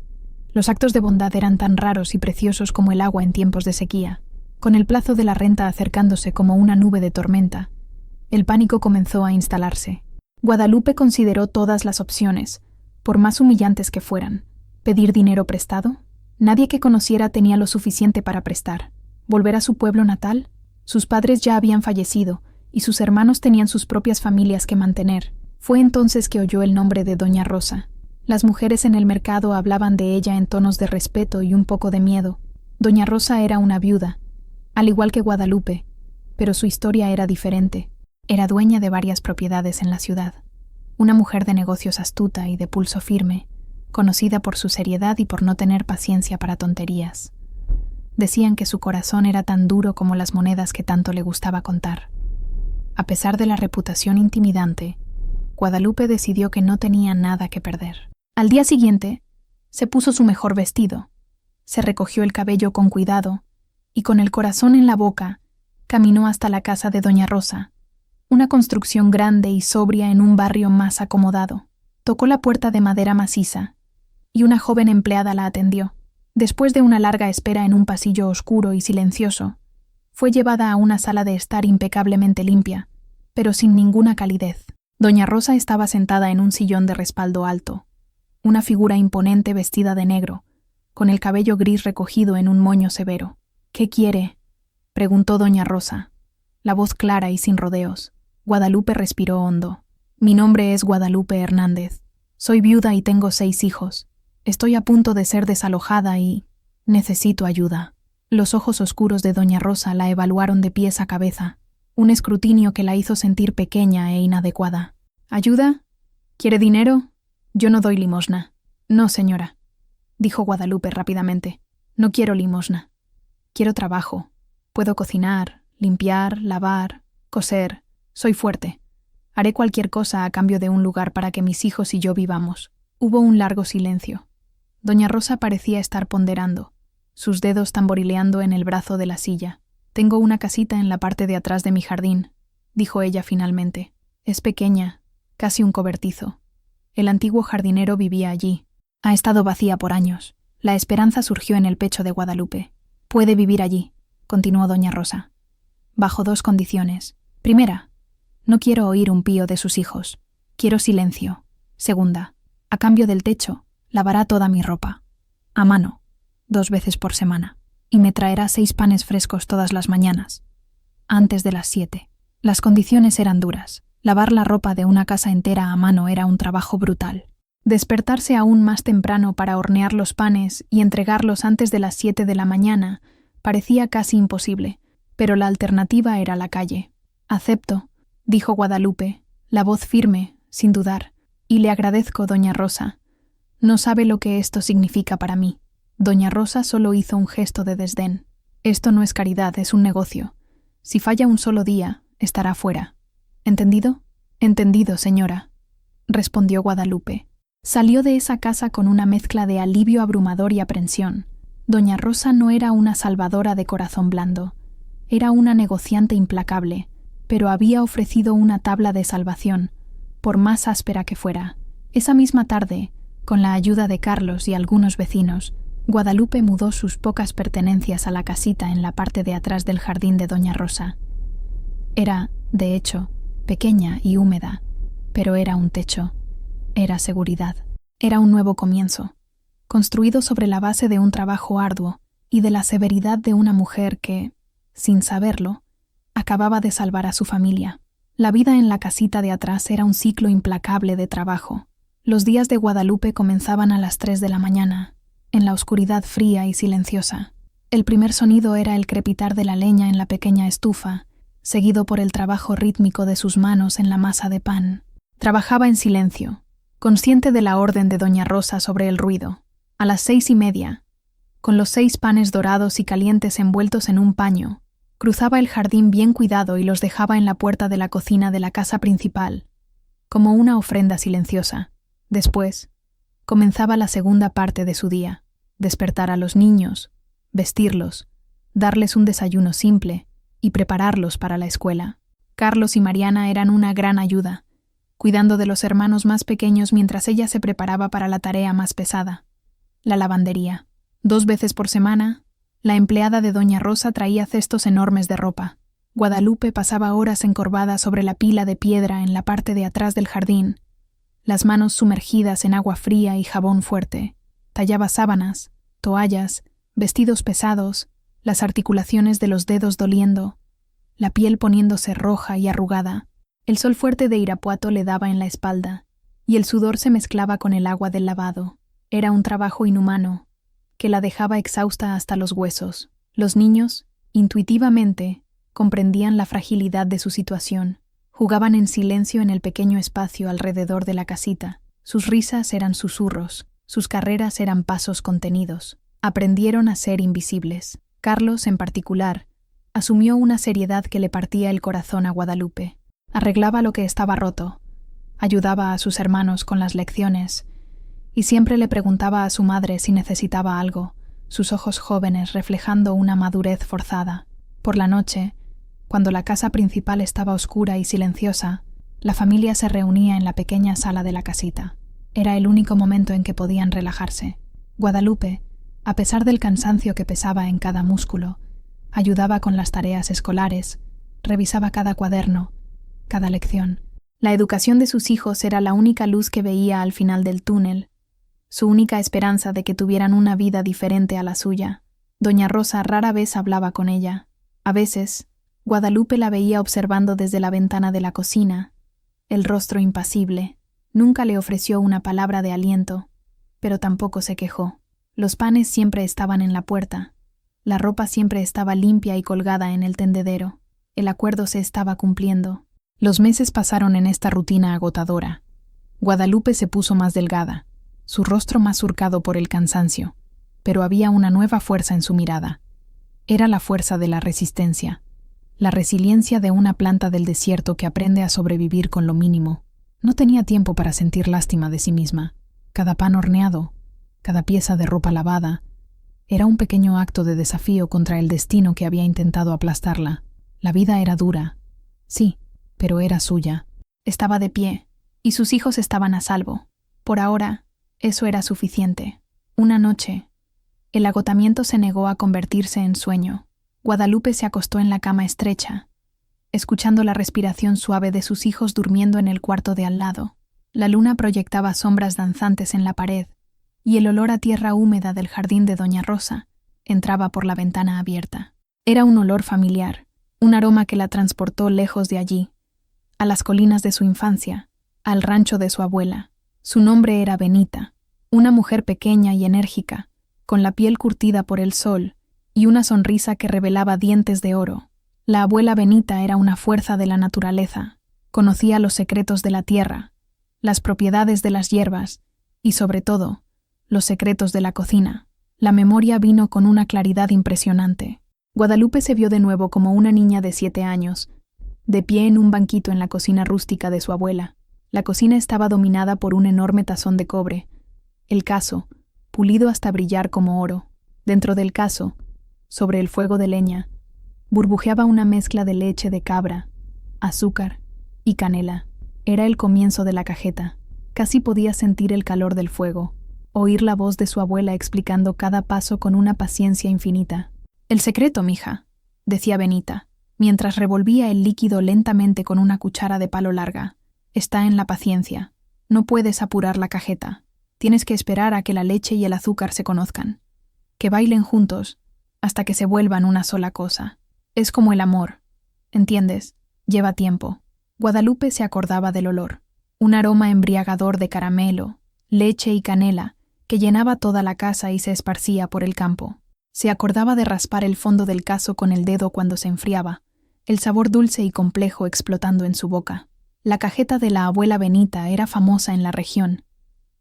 los actos de bondad eran tan raros y preciosos como el agua en tiempos de sequía. Con el plazo de la renta acercándose como una nube de tormenta, el pánico comenzó a instalarse. Guadalupe consideró todas las opciones, por más humillantes que fueran. ¿Pedir dinero prestado? Nadie que conociera tenía lo suficiente para prestar. ¿Volver a su pueblo natal? Sus padres ya habían fallecido y sus hermanos tenían sus propias familias que mantener. Fue entonces que oyó el nombre de Doña Rosa. Las mujeres en el mercado hablaban de ella en tonos de respeto y un poco de miedo. Doña Rosa era una viuda, al igual que Guadalupe, pero su historia era diferente. Era dueña de varias propiedades en la ciudad. Una mujer de negocios astuta y de pulso firme, conocida por su seriedad y por no tener paciencia para tonterías. Decían que su corazón era tan duro como las monedas que tanto le gustaba contar. A pesar de la reputación intimidante, Guadalupe decidió que no tenía nada que perder. Al día siguiente, se puso su mejor vestido, se recogió el cabello con cuidado y con el corazón en la boca, caminó hasta la casa de Doña Rosa, una construcción grande y sobria en un barrio más acomodado. Tocó la puerta de madera maciza y una joven empleada la atendió. Después de una larga espera en un pasillo oscuro y silencioso, fue llevada a una sala de estar impecablemente limpia, pero sin ninguna calidez. Doña Rosa estaba sentada en un sillón de respaldo alto, una figura imponente vestida de negro, con el cabello gris recogido en un moño severo. «¿Qué quiere?», preguntó Doña Rosa, la voz clara y sin rodeos. Guadalupe respiró hondo. «Mi nombre es Guadalupe Hernández. Soy viuda y tengo 6 hijos. Estoy a punto de ser desalojada y necesito ayuda». Los ojos oscuros de Doña Rosa la evaluaron de pies a cabeza, un escrutinio que la hizo sentir pequeña e inadecuada. «¿Ayuda? ¿Quiere dinero? Yo no doy limosna». «No, señora», dijo Guadalupe rápidamente. «No quiero limosna. Quiero trabajo. Puedo cocinar, limpiar, lavar, coser. Soy fuerte. Haré cualquier cosa a cambio de un lugar para que mis hijos y yo vivamos». Hubo un largo silencio. Doña Rosa parecía estar ponderando, sus dedos tamborileando en el brazo de la silla. «Tengo una casita en la parte de atrás de mi jardín», dijo ella finalmente. «Es pequeña, casi un cobertizo. El antiguo jardinero vivía allí. Ha estado vacía por años». La esperanza surgió en el pecho de Guadalupe. «Puede vivir allí», continuó Doña Rosa, «bajo 2 condiciones. Primera, no quiero oír un pío de sus hijos. Quiero silencio. Segunda, a cambio del techo, lavará toda mi ropa, a mano, 2 veces por semana, y me traerá 6 panes frescos todas las mañanas, antes de las 7. Las condiciones eran duras. Lavar la ropa de una casa entera a mano era un trabajo brutal. Despertarse aún más temprano para hornear los panes y entregarlos antes de las 7 de la mañana parecía casi imposible, pero la alternativa era la calle. «Acepto», dijo Guadalupe, la voz firme, sin dudar. «Y le agradezco, Doña Rosa. No sabe lo que esto significa para mí». Doña Rosa solo hizo un gesto de desdén. «Esto no es caridad, es un negocio. Si falla un solo día, estará fuera. ¿Entendido?» «Entendido, señora», respondió Guadalupe. Salió de esa casa con una mezcla de alivio abrumador y aprensión. Doña Rosa no era una salvadora de corazón blando. Era una negociante implacable, pero había ofrecido una tabla de salvación, por más áspera que fuera. Esa misma tarde, con la ayuda de Carlos y algunos vecinos, Guadalupe mudó sus pocas pertenencias a la casita en la parte de atrás del jardín de Doña Rosa. Era, de hecho, pequeña y húmeda, pero era un techo. Era seguridad. Era un nuevo comienzo. construido sobre la base de un trabajo arduo y de la severidad de una mujer que, sin saberlo, acababa de salvar a su familia. La vida en la casita de atrás era un ciclo implacable de trabajo. Los días de Guadalupe comenzaban a las 3 de la mañana, en la oscuridad fría y silenciosa. El primer sonido era el crepitar de la leña en la pequeña estufa, seguido por el trabajo rítmico de sus manos en la masa de pan. Trabajaba en silencio, consciente de la orden de doña Rosa sobre el ruido. A las 6:30, con los 6 panes dorados y calientes envueltos en un paño, cruzaba el jardín bien cuidado y los dejaba en la puerta de la cocina de la casa principal, como una ofrenda silenciosa. Después, comenzaba la segunda parte de su día: despertar a los niños, vestirlos, darles un desayuno simple y prepararlos para la escuela. Carlos y Mariana eran una gran ayuda, cuidando de los hermanos más pequeños mientras ella se preparaba para la tarea más pesada: la lavandería. 2 veces por semana, la empleada de doña Rosa traía cestos enormes de ropa. Guadalupe pasaba horas encorvada sobre la pila de piedra en la parte de atrás del jardín, las manos sumergidas en agua fría y jabón fuerte. Tallaba sábanas, toallas, vestidos pesados, las articulaciones de los dedos doliendo, la piel poniéndose roja y arrugada. El sol fuerte de Irapuato le daba en la espalda, y el sudor se mezclaba con el agua del lavado. Era un trabajo inhumano, que la dejaba exhausta hasta los huesos. Los niños, intuitivamente, comprendían la fragilidad de su situación. Jugaban en silencio en el pequeño espacio alrededor de la casita. Sus risas eran susurros, sus carreras eran pasos contenidos. Aprendieron a ser invisibles. Carlos, en particular, asumió una seriedad que le partía el corazón a Guadalupe. Arreglaba lo que estaba roto, ayudaba a sus hermanos con las lecciones, y siempre le preguntaba a su madre si necesitaba algo, sus ojos jóvenes reflejando una madurez forzada. Por la noche, cuando la casa principal estaba oscura y silenciosa, la familia se reunía en la pequeña sala de la casita. Era el único momento en que podían relajarse. Guadalupe, a pesar del cansancio que pesaba en cada músculo, ayudaba con las tareas escolares, revisaba cada cuaderno, cada lección. La educación de sus hijos era la única luz que veía al final del túnel, su única esperanza de que tuvieran una vida diferente a la suya. Doña Rosa rara vez hablaba con ella. A veces, Guadalupe la veía observando desde la ventana de la cocina, el rostro impasible. Nunca le ofreció una palabra de aliento, pero tampoco se quejó. Los panes siempre estaban en la puerta, la ropa siempre estaba limpia y colgada en el tendedero. El acuerdo se estaba cumpliendo. Los meses pasaron en esta rutina agotadora. Guadalupe se puso más delgada, su rostro más surcado por el cansancio, pero había una nueva fuerza en su mirada. Era la fuerza de la resistencia, la resiliencia de una planta del desierto que aprende a sobrevivir con lo mínimo. No tenía tiempo para sentir lástima de sí misma. Cada pan horneado, cada pieza de ropa lavada, era un pequeño acto de desafío contra el destino que había intentado aplastarla. La vida era dura, sí, pero era suya. Estaba de pie, y sus hijos estaban a salvo. Por ahora, eso era suficiente. Una noche, el agotamiento se negó a convertirse en sueño. Guadalupe se acostó en la cama estrecha, escuchando la respiración suave de sus hijos durmiendo en el cuarto de al lado. La luna proyectaba sombras danzantes en la pared, y el olor a tierra húmeda del jardín de doña Rosa entraba por la ventana abierta. Era un olor familiar, un aroma que la transportó lejos de allí, a las colinas de su infancia, al rancho de su abuela. Su nombre era Benita, una mujer pequeña y enérgica, con la piel curtida por el sol y una sonrisa que revelaba dientes de oro. La abuela Benita era una fuerza de la naturaleza, conocía los secretos de la tierra, las propiedades de las hierbas y, sobre todo, los secretos de la cocina. La memoria vino con una claridad impresionante. Guadalupe se vio de nuevo como una niña de 7 años, de pie en un banquito en la cocina rústica de su abuela. La cocina estaba dominada por un enorme tazón de cobre, el cazo, pulido hasta brillar como oro. Dentro del cazo, sobre el fuego de leña, burbujeaba una mezcla de leche de cabra, azúcar y canela. Era el comienzo de la cajeta. Casi podía sentir el calor del fuego, oír la voz de su abuela explicando cada paso con una paciencia infinita. «El secreto, mija», decía Benita, mientras revolvía el líquido lentamente con una cuchara de palo larga, «está en la paciencia. No puedes apurar la cajeta. Tienes que esperar a que la leche y el azúcar se conozcan, que bailen juntos hasta que se vuelvan una sola cosa. Es como el amor, ¿entiendes? Lleva tiempo. Guadalupe se acordaba del olor, un aroma embriagador de caramelo, leche y canela que llenaba toda la casa y se esparcía por el campo. Se acordaba de raspar el fondo del cazo con el dedo cuando se enfriaba, el sabor dulce y complejo explotando en su boca. La cajeta de la abuela Benita era famosa en la región.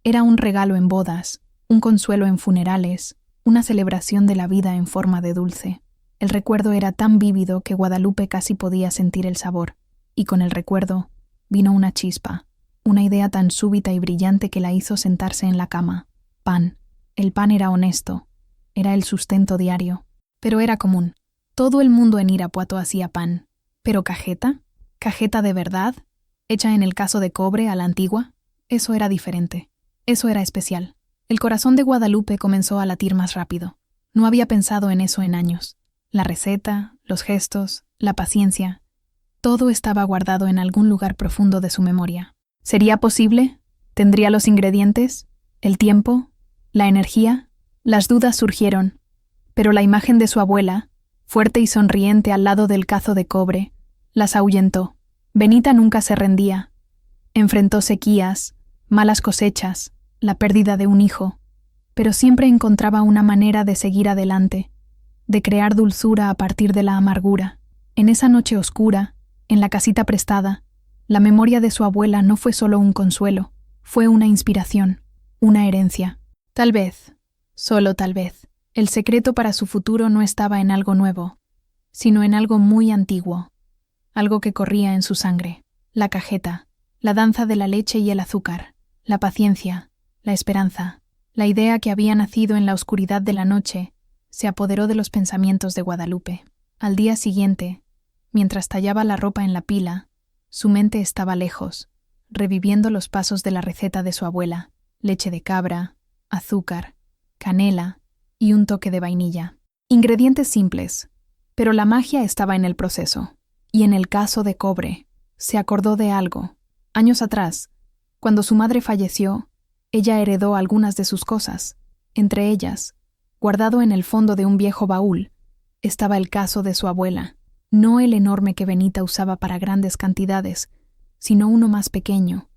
Era un regalo en bodas, un consuelo en funerales, una celebración de la vida en forma de dulce. El recuerdo era tan vívido que Guadalupe casi podía sentir el sabor, y con el recuerdo vino una chispa, una idea tan súbita y brillante que la hizo sentarse en la cama. Pan. El pan era honesto, era el sustento diario, pero era común. Todo el mundo en Irapuato hacía pan. ¿Pero cajeta? ¿Cajeta de verdad? ¿Hecha en el cazo de cobre a la antigua? Eso era diferente. Eso era especial. El corazón de Guadalupe comenzó a latir más rápido. No había pensado en eso en años. La receta, los gestos, la paciencia, todo estaba guardado en algún lugar profundo de su memoria. ¿Sería posible? ¿Tendría los ingredientes? ¿El tiempo? ¿La energía? Las dudas surgieron, pero la imagen de su abuela, fuerte y sonriente al lado del cazo de cobre, las ahuyentó. Benita nunca se rendía. Enfrentó sequías, malas cosechas, la pérdida de un hijo, pero siempre encontraba una manera de seguir adelante, de crear dulzura a partir de la amargura. En esa noche oscura, en la casita prestada, la memoria de su abuela no fue solo un consuelo, fue una inspiración, una herencia. Tal vez, solo tal vez, el secreto para su futuro no estaba en algo nuevo, sino en algo muy antiguo, algo que corría en su sangre: la cajeta, la danza de la leche y el azúcar, la paciencia, la esperanza. La idea que había nacido en la oscuridad de la noche se apoderó de los pensamientos de Guadalupe. Al día siguiente, mientras tallaba la ropa en la pila, su mente estaba lejos, reviviendo los pasos de la receta de su abuela: leche de cabra, azúcar, canela y un toque de vainilla. Ingredientes simples, pero la magia estaba en el proceso. Y en el cazo de cobre, se acordó de algo. Años atrás, cuando su madre falleció, ella heredó algunas de sus cosas. Entre ellas, guardado en el fondo de un viejo baúl, estaba el cazo de su abuela. No el enorme que Benita usaba para grandes cantidades, sino uno más pequeño,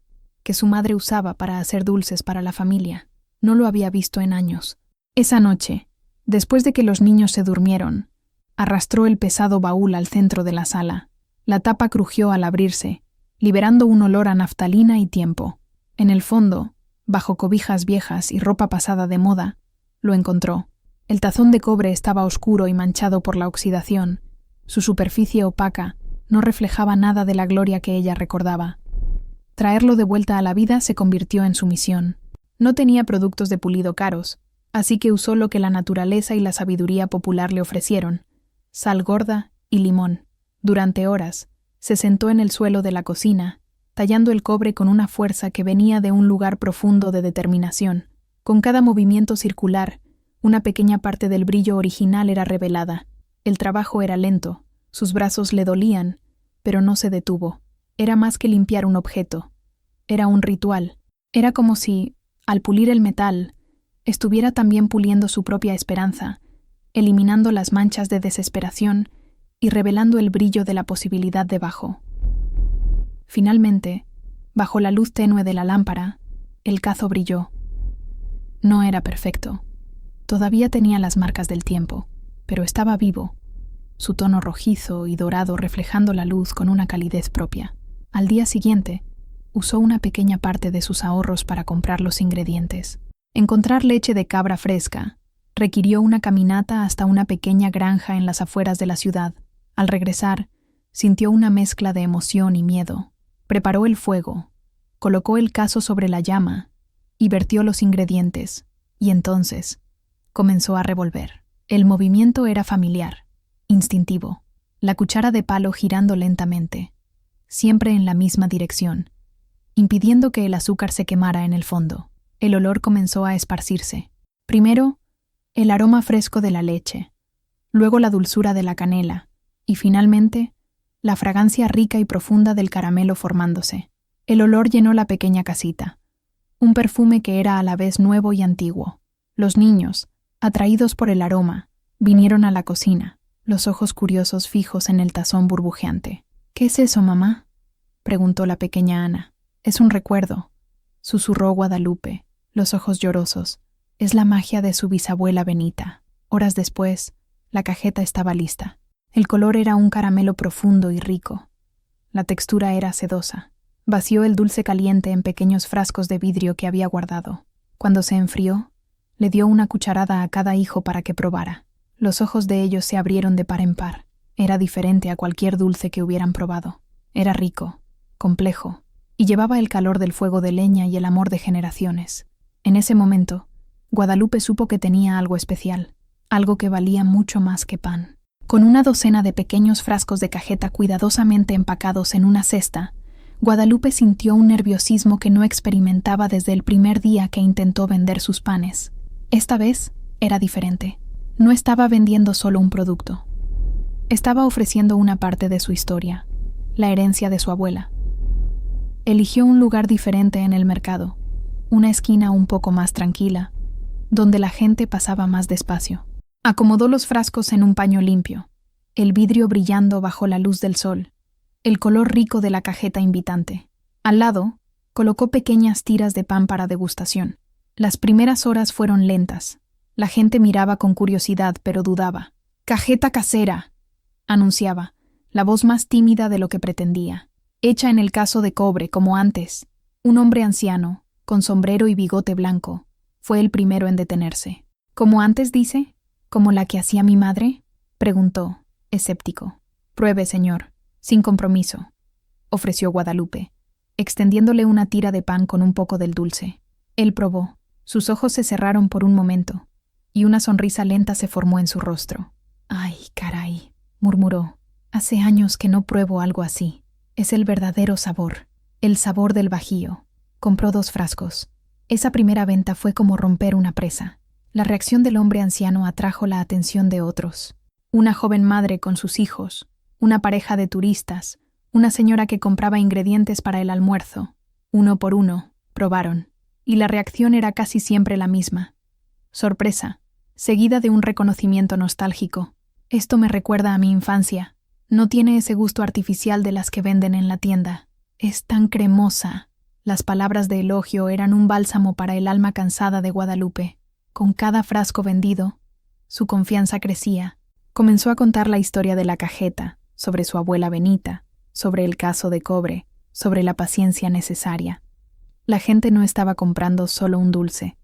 que su madre usaba para hacer dulces para la familia. No lo había visto en años. Esa noche, después de que los niños se durmieron, arrastró el pesado baúl al centro de la sala. La tapa crujió al abrirse, liberando un olor a naftalina y tiempo. En el fondo, bajo cobijas viejas y ropa pasada de moda, lo encontró. El tazón de cobre estaba oscuro y manchado por la oxidación. Su superficie opaca no reflejaba nada de la gloria que ella recordaba. Traerlo de vuelta a la vida se convirtió en su misión. No tenía productos de pulido caros, así que usó lo que la naturaleza y la sabiduría popular le ofrecieron: sal gorda y limón. Durante horas, se sentó en el suelo de la cocina, tallando el cobre con una fuerza que venía de un lugar profundo de determinación. Con cada movimiento circular, una pequeña parte del brillo original era revelada. El trabajo era lento, sus brazos le dolían, pero no se detuvo. Era más que limpiar un objeto. Era un ritual. Era como si, al pulir el metal, estuviera también puliendo su propia esperanza, eliminando las manchas de desesperación y revelando el brillo de la posibilidad debajo. Finalmente, bajo la luz tenue de la lámpara, el cazo brilló. No era perfecto. Todavía tenía las marcas del tiempo, pero estaba vivo, su tono rojizo y dorado reflejando la luz con una calidez propia. Al día siguiente, usó una pequeña parte de sus ahorros para comprar los ingredientes. Encontrar leche de cabra fresca requirió una caminata hasta una pequeña granja en las afueras de la ciudad. Al regresar, sintió una mezcla de emoción y miedo. Preparó el fuego, colocó el cazo sobre la llama y vertió los ingredientes, y entonces comenzó a revolver. El movimiento era familiar, instintivo, la cuchara de palo girando lentamente, siempre en la misma dirección, impidiendo que el azúcar se quemara en el fondo. El olor comenzó a esparcirse. Primero, el aroma fresco de la leche, luego la dulzura de la canela, y finalmente, la fragancia rica y profunda del caramelo formándose. El olor llenó la pequeña casita. un perfume que era a la vez nuevo y antiguo. Los niños, atraídos por el aroma, vinieron a la cocina, los ojos curiosos fijos en el tazón burbujeante. «¿Qué es eso, mamá?», preguntó la pequeña Ana. «Es un recuerdo», susurró Guadalupe, los ojos llorosos. «Es la magia de su bisabuela Benita». Horas después, la cajeta estaba lista. El color era un caramelo profundo y rico. La textura era sedosa. Vació el dulce caliente en pequeños frascos de vidrio que había guardado. Cuando se enfrió, le dio una cucharada a cada hijo para que probara. Los ojos de ellos se abrieron de par en par. Era diferente a cualquier dulce que hubieran probado. Era rico, complejo, y llevaba el calor del fuego de leña y el amor de generaciones. En ese momento, Guadalupe supo que tenía algo especial, algo que valía mucho más que pan. Con una docena de pequeños frascos de cajeta cuidadosamente empacados en una cesta, Guadalupe sintió un nerviosismo que no experimentaba desde el primer día que intentó vender sus panes. Esta vez era diferente. No estaba vendiendo solo un producto. Estaba ofreciendo una parte de su historia, la herencia de su abuela. Eligió un lugar diferente en el mercado, una esquina un poco más tranquila, donde la gente pasaba más despacio. Acomodó los frascos en un paño limpio, el vidrio brillando bajo la luz del sol, el color rico de la cajeta invitante. Al lado, colocó pequeñas tiras de pan para degustación. Las primeras horas fueron lentas. La gente miraba con curiosidad, pero dudaba. «Cajeta casera», anunciaba, la voz más tímida de lo que pretendía. «Hecha en el caso de cobre, como antes». Un hombre anciano, con sombrero y bigote blanco, fue el primero en detenerse. «¿Como antes, dice? ¿Como la que hacía mi madre?», preguntó, escéptico. «Pruebe, señor, sin compromiso», ofreció Guadalupe, extendiéndole una tira de pan con un poco del dulce. Él probó. Sus ojos se cerraron por un momento, y una sonrisa lenta se formó en su rostro. «Ay, caray», murmuró. «Hace años que no pruebo algo así. Es el verdadero sabor, el sabor del Bajío». Compró 2 frascos. Esa primera venta fue como romper una presa. La reacción del hombre anciano atrajo la atención de otros. Una joven madre con sus hijos, una pareja de turistas, una señora que compraba ingredientes para el almuerzo. Uno por uno, probaron, y la reacción era casi siempre la misma. Sorpresa, seguida de un reconocimiento nostálgico. «Esto me recuerda a mi infancia. No tiene ese gusto artificial de las que venden en la tienda. Es tan cremosa». Las palabras de elogio eran un bálsamo para el alma cansada de Guadalupe. Con cada frasco vendido, su confianza crecía. Comenzó a contar la historia de la cajeta, sobre su abuela Benita, sobre el caso de cobre, sobre la paciencia necesaria. La gente no estaba comprando solo un dulce.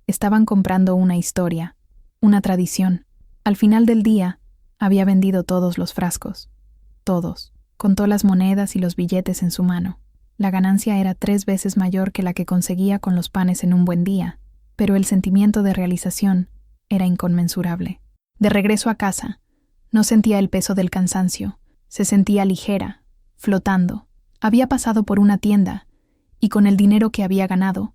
Estaban comprando una historia, una tradición. Al final del día, había vendido todos los frascos. Todos. Contó las monedas y los billetes en su mano. La ganancia era 3 veces mayor que la que conseguía con los panes en un buen día, pero el sentimiento de realización era inconmensurable. De regreso a casa, no sentía el peso del cansancio. Se sentía ligera, flotando. Había pasado por una tienda y con el dinero que había ganado,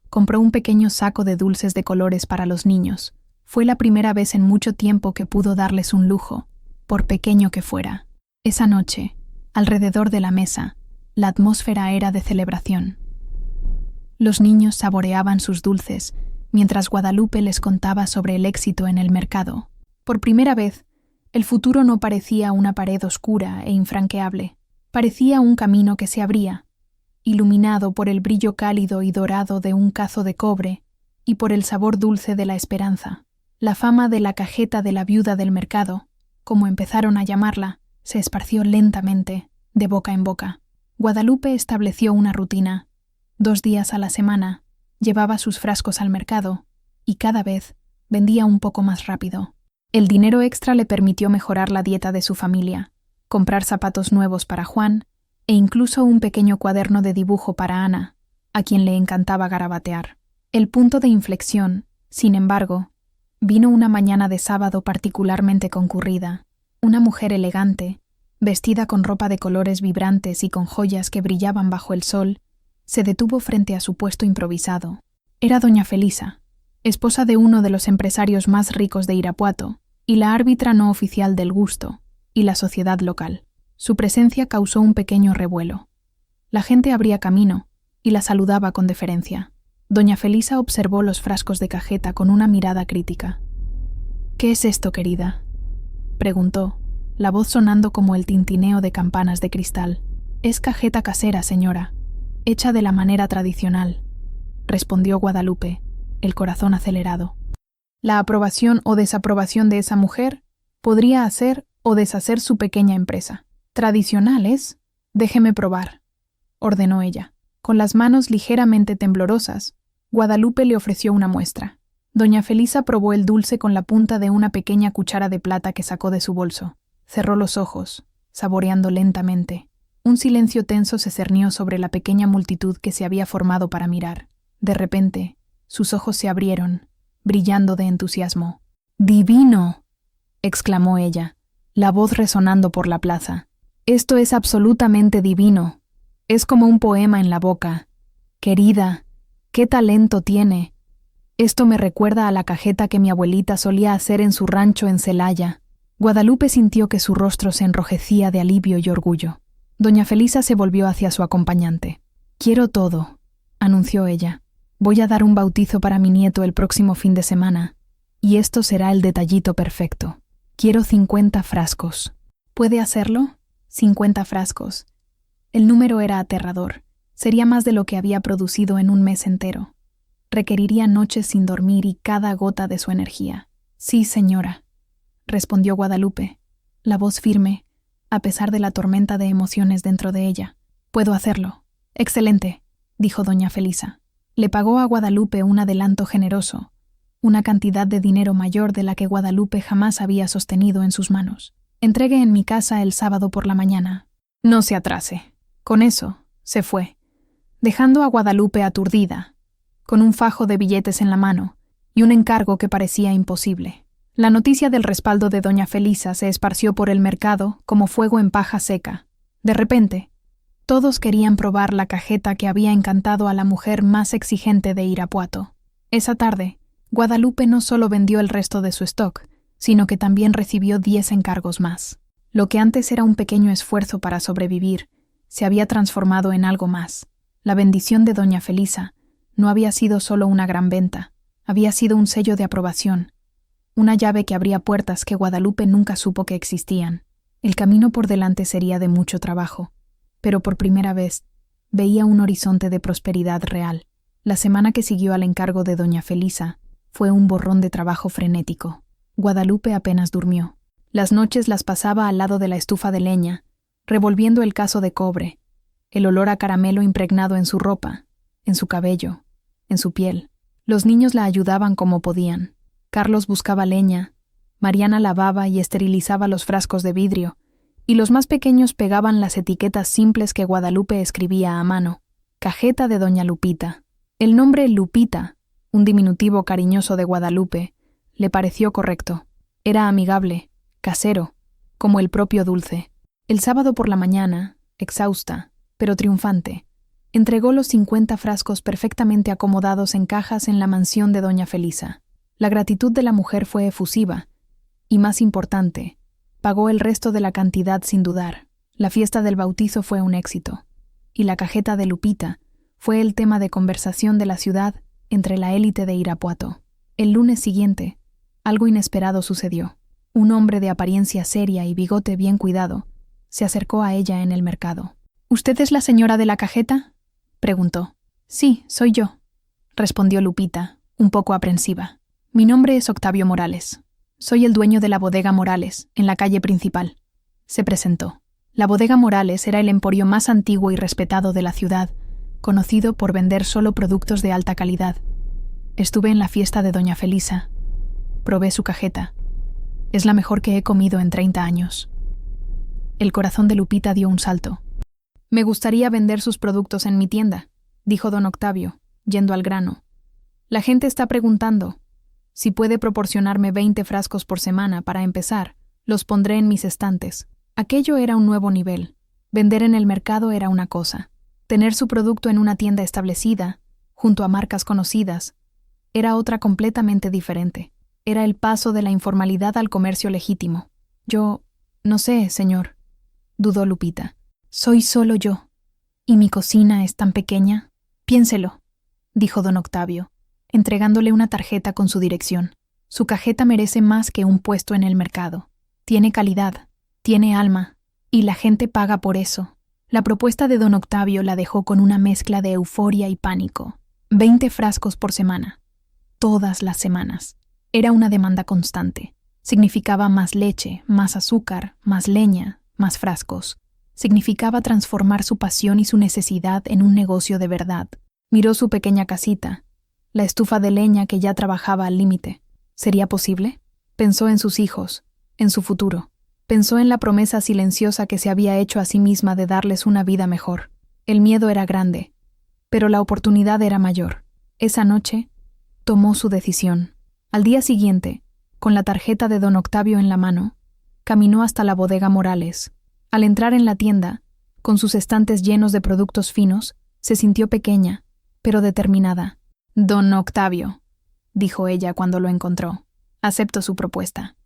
compró un pequeño saco de dulces de colores para los niños. Fue la primera vez en mucho tiempo que pudo darles un lujo, por pequeño que fuera. Esa noche, alrededor de la mesa, la atmósfera era de celebración. Los niños saboreaban sus dulces, mientras Guadalupe les contaba sobre el éxito en el mercado. Por primera vez, el futuro no parecía una pared oscura e infranqueable. Parecía un camino que se abría, iluminado por el brillo cálido y dorado de un cazo de cobre y por el sabor dulce de la esperanza. La fama de la cajeta de la viuda del mercado, como empezaron a llamarla, se esparció lentamente, de boca en boca. Guadalupe estableció una rutina. 2 días a la semana, llevaba sus frascos al mercado y cada vez vendía un poco más rápido. El dinero extra le permitió mejorar la dieta de su familia, comprar zapatos nuevos para Juan e incluso un pequeño cuaderno de dibujo para Ana, a quien le encantaba garabatear. El punto de inflexión, sin embargo, vino una mañana de sábado particularmente concurrida. Una mujer elegante, vestida con ropa de colores vibrantes y con joyas que brillaban bajo el sol, se detuvo frente a su puesto improvisado. Era doña Felisa, esposa de uno de los empresarios más ricos de Irapuato, y la árbitra no oficial del gusto y la sociedad local. Su presencia causó un pequeño revuelo. La gente abría camino y la saludaba con deferencia. Doña Felisa observó los frascos de cajeta con una mirada crítica. «¿Qué es esto, querida?», preguntó, la voz sonando como el tintineo de campanas de cristal. «Es cajeta casera, señora, hecha de la manera tradicional», respondió Guadalupe, el corazón acelerado. La aprobación o desaprobación de esa mujer podría hacer o deshacer su pequeña empresa. «Tradicional, ¿es? Déjeme probar», ordenó ella. Con las manos ligeramente temblorosas, Guadalupe le ofreció una muestra. Doña Felisa probó el dulce con la punta de una pequeña cuchara de plata que sacó de su bolso. Cerró los ojos, saboreando lentamente. Un silencio tenso se cernió sobre la pequeña multitud que se había formado para mirar. De repente, sus ojos se abrieron, brillando de entusiasmo. «¡Divino!», exclamó ella, la voz resonando por la plaza. «Esto es absolutamente divino. Es como un poema en la boca. Querida, qué talento tiene. Esto me recuerda a la cajeta que mi abuelita solía hacer en su rancho en Celaya». Guadalupe sintió que su rostro se enrojecía de alivio y orgullo. Doña Felisa se volvió hacia su acompañante. «Quiero todo», anunció ella. «Voy a dar un bautizo para mi nieto el próximo fin de semana, y esto será el detallito perfecto. Quiero 50 frascos». «¿Puede hacerlo? 50 frascos». El número era aterrador. Sería más de lo que había producido en un mes entero. Requeriría noches sin dormir y cada gota de su energía. «Sí, señora», respondió Guadalupe, la voz firme, a pesar de la tormenta de emociones dentro de ella. «Puedo hacerlo». «Excelente», dijo doña Felisa. Le pagó a Guadalupe un adelanto generoso, una cantidad de dinero mayor de la que Guadalupe jamás había sostenido en sus manos. «Entregue en mi casa el sábado por la mañana. No se atrase». Con eso, se fue, dejando a Guadalupe aturdida, con un fajo de billetes en la mano y un encargo que parecía imposible. La noticia del respaldo de doña Felisa se esparció por el mercado como fuego en paja seca. De repente, todos querían probar la cajeta que había encantado a la mujer más exigente de Irapuato. Esa tarde, Guadalupe no solo vendió el resto de su stock, sino que también recibió 10 encargos más. Lo que antes era un pequeño esfuerzo para sobrevivir, se había transformado en algo más. La bendición de doña Felisa no había sido solo una gran venta, había sido un sello de aprobación, una llave que abría puertas que Guadalupe nunca supo que existían. El camino por delante sería de mucho trabajo, pero por primera vez veía un horizonte de prosperidad real. La semana que siguió al encargo de doña Felisa fue un borrón de trabajo frenético. Guadalupe apenas durmió. Las noches las pasaba al lado de la estufa de leña, revolviendo el cazo de cobre, el olor a caramelo impregnado en su ropa, en su cabello, en su piel. Los niños la ayudaban como podían. Carlos buscaba leña, Mariana lavaba y esterilizaba los frascos de vidrio, y los más pequeños pegaban las etiquetas simples que Guadalupe escribía a mano. Cajeta de doña Lupita. El nombre Lupita, un diminutivo cariñoso de Guadalupe, le pareció correcto. Era amigable, casero, como el propio dulce. El sábado por la mañana, exhausta, pero triunfante, entregó los 50 frascos perfectamente acomodados en cajas en la mansión de doña Felisa. La gratitud de la mujer fue efusiva, y más importante, pagó el resto de la cantidad sin dudar. La fiesta del bautizo fue un éxito, y la cajeta de Lupita fue el tema de conversación de la ciudad entre la élite de Irapuato. El lunes siguiente, algo inesperado sucedió. Un hombre de apariencia seria y bigote bien cuidado se acercó a ella en el mercado. «¿Usted es la señora de la cajeta?», preguntó. «Sí, soy yo», respondió Lupita, un poco aprensiva. «Mi nombre es Octavio Morales. Soy el dueño de la bodega Morales, en la calle principal», se presentó. La bodega Morales era el emporio más antiguo y respetado de la ciudad, conocido por vender solo productos de alta calidad. Estuve en la fiesta de doña Felisa. Probé su cajeta. Es la mejor que he comido en 30 años. El corazón de Lupita dio un salto. «Me gustaría vender sus productos en mi tienda», dijo don Octavio, yendo al grano. «La gente está preguntando. Si puede proporcionarme 20 frascos por semana para empezar, los pondré en mis estantes». Aquello era un nuevo nivel. Vender en el mercado era una cosa. Tener su producto en una tienda establecida, junto a marcas conocidas, era otra completamente diferente. Era el paso de la informalidad al comercio legítimo. «Yo no sé, señor», dudó Lupita. «Soy solo yo. ¿Y mi cocina es tan pequeña? Piénselo. dijo don Octavio, entregándole una tarjeta con su dirección. Su cajeta merece más que un puesto en el mercado. Tiene calidad, tiene alma, y la gente paga por eso. La propuesta de don Octavio la dejó con una mezcla de euforia y pánico. 20 frascos por semana. Todas las semanas. Era una demanda constante. Significaba más leche, más azúcar, más leña, más frascos. Significaba transformar su pasión y su necesidad en un negocio de verdad. Miró su pequeña casita, la estufa de leña que ya trabajaba al límite. ¿Sería posible? Pensó en sus hijos, en su futuro. Pensó en la promesa silenciosa que se había hecho a sí misma de darles una vida mejor. El miedo era grande, pero la oportunidad era mayor. Esa noche, tomó su decisión. Al día siguiente, con la tarjeta de don Octavio en la mano, caminó hasta la bodega Morales. Al entrar en la tienda, con sus estantes llenos de productos finos, se sintió pequeña, pero determinada. «Don Octavio», dijo ella cuando lo encontró, «acepto su propuesta.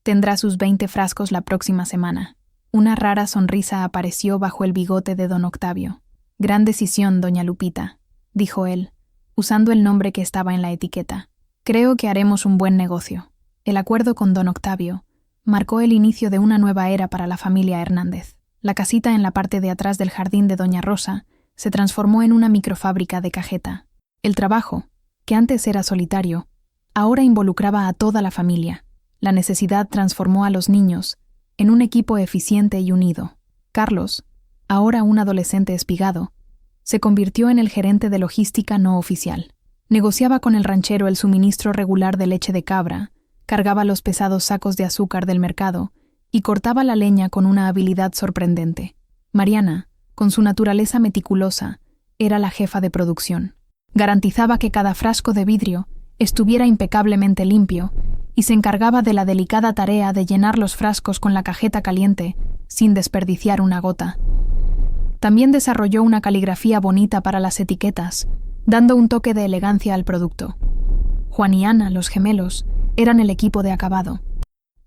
Tendrá sus 20 frascos la próxima semana». Una rara sonrisa apareció bajo el bigote de don Octavio. «Gran decisión, doña Lupita», dijo él, usando el nombre que estaba en la etiqueta. «Creo que haremos un buen negocio». El acuerdo con don Octavio marcó el inicio de una nueva era para la familia Hernández. La casita en la parte de atrás del jardín de doña Rosa se transformó en una microfábrica de cajeta. El trabajo, que antes era solitario, ahora involucraba a toda la familia. La necesidad transformó a los niños en un equipo eficiente y unido. Carlos, ahora un adolescente espigado, se convirtió en el gerente de logística no oficial. Negociaba con el ranchero el suministro regular de leche de cabra, cargaba los pesados sacos de azúcar del mercado y cortaba la leña con una habilidad sorprendente. Mariana, con su naturaleza meticulosa, era la jefa de producción. Garantizaba que cada frasco de vidrio estuviera impecablemente limpio y se encargaba de la delicada tarea de llenar los frascos con la cajeta caliente sin desperdiciar una gota. También desarrolló una caligrafía bonita para las etiquetas, dando un toque de elegancia al producto. Juan y Ana, los gemelos, eran el equipo de acabado.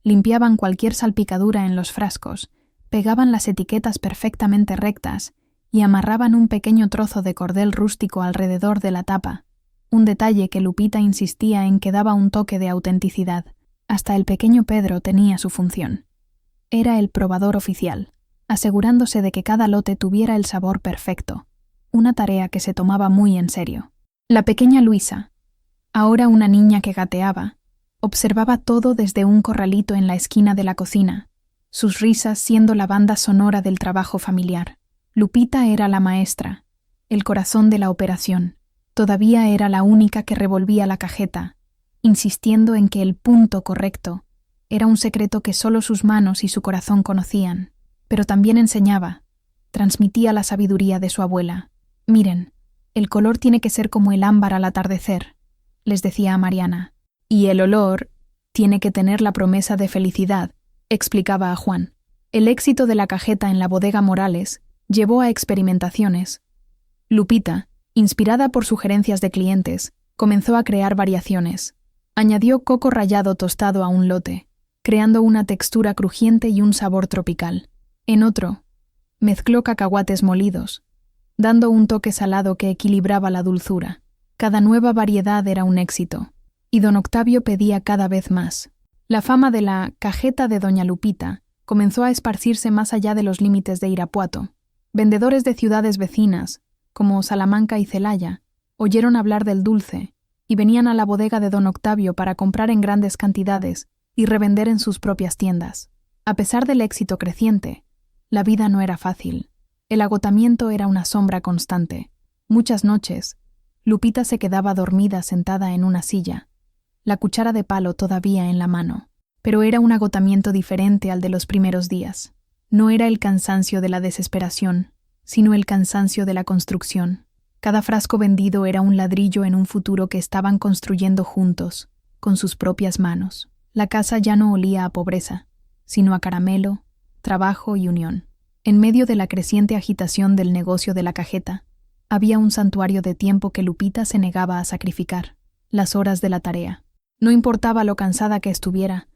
Limpiaban cualquier salpicadura en los frascos, pegaban las etiquetas perfectamente rectas y amarraban un pequeño trozo de cordel rústico alrededor de la tapa, un detalle que Lupita insistía en que daba un toque de autenticidad. Hasta el pequeño Pedro tenía su función. Era el probador oficial, asegurándose de que cada lote tuviera el sabor perfecto, una tarea que se tomaba muy en serio. La pequeña Luisa, ahora una niña que gateaba, observaba todo desde un corralito en la esquina de la cocina, sus risas siendo la banda sonora del trabajo familiar. Lupita era la maestra, el corazón de la operación. Todavía era la única que revolvía la cajeta, insistiendo en que el punto correcto era un secreto que solo sus manos y su corazón conocían. Pero también enseñaba, transmitía la sabiduría de su abuela. «Miren, el color tiene que ser como el ámbar al atardecer», les decía a Mariana. «Y el olor tiene que tener la promesa de felicidad», explicaba a Juan. El éxito de la cajeta en la bodega Morales llevó a experimentaciones. Lupita, inspirada por sugerencias de clientes, comenzó a crear variaciones. Añadió coco rallado tostado a un lote, creando una textura crujiente y un sabor tropical. En otro, mezcló cacahuates molidos, dando un toque salado que equilibraba la dulzura. Cada nueva variedad era un éxito, y don Octavio pedía cada vez más. La fama de la cajeta de doña Lupita comenzó a esparcirse más allá de los límites de Irapuato. Vendedores de ciudades vecinas, como Salamanca y Celaya, oyeron hablar del dulce y venían a la bodega de don Octavio para comprar en grandes cantidades y revender en sus propias tiendas. A pesar del éxito creciente, la vida no era fácil. El agotamiento era una sombra constante. Muchas noches, Lupita se quedaba dormida sentada en una silla, la cuchara de palo todavía en la mano. Pero era un agotamiento diferente al de los primeros días. No era el cansancio de la desesperación, sino el cansancio de la construcción. Cada frasco vendido era un ladrillo en un futuro que estaban construyendo juntos, con sus propias manos. La casa ya no olía a pobreza, sino a caramelo, trabajo y unión. En medio de la creciente agitación del negocio de la cajeta, había un santuario de tiempo que Lupita se negaba a sacrificar: las horas de la tarea. No importaba lo cansada que estuviera,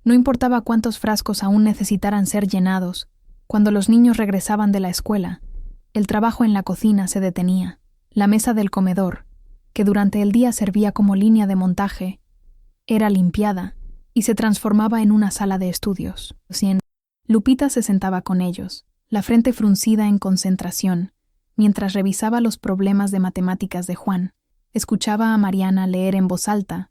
no importaba cuántos frascos aún necesitaran ser llenados. Cuando los niños regresaban de la escuela, el trabajo en la cocina se detenía. La mesa del comedor, que durante el día servía como línea de montaje, era limpiada y se transformaba en una sala de estudios. Lupita se sentaba con ellos, la frente fruncida en concentración, mientras revisaba los problemas de matemáticas de Juan, escuchaba a Mariana leer en voz alta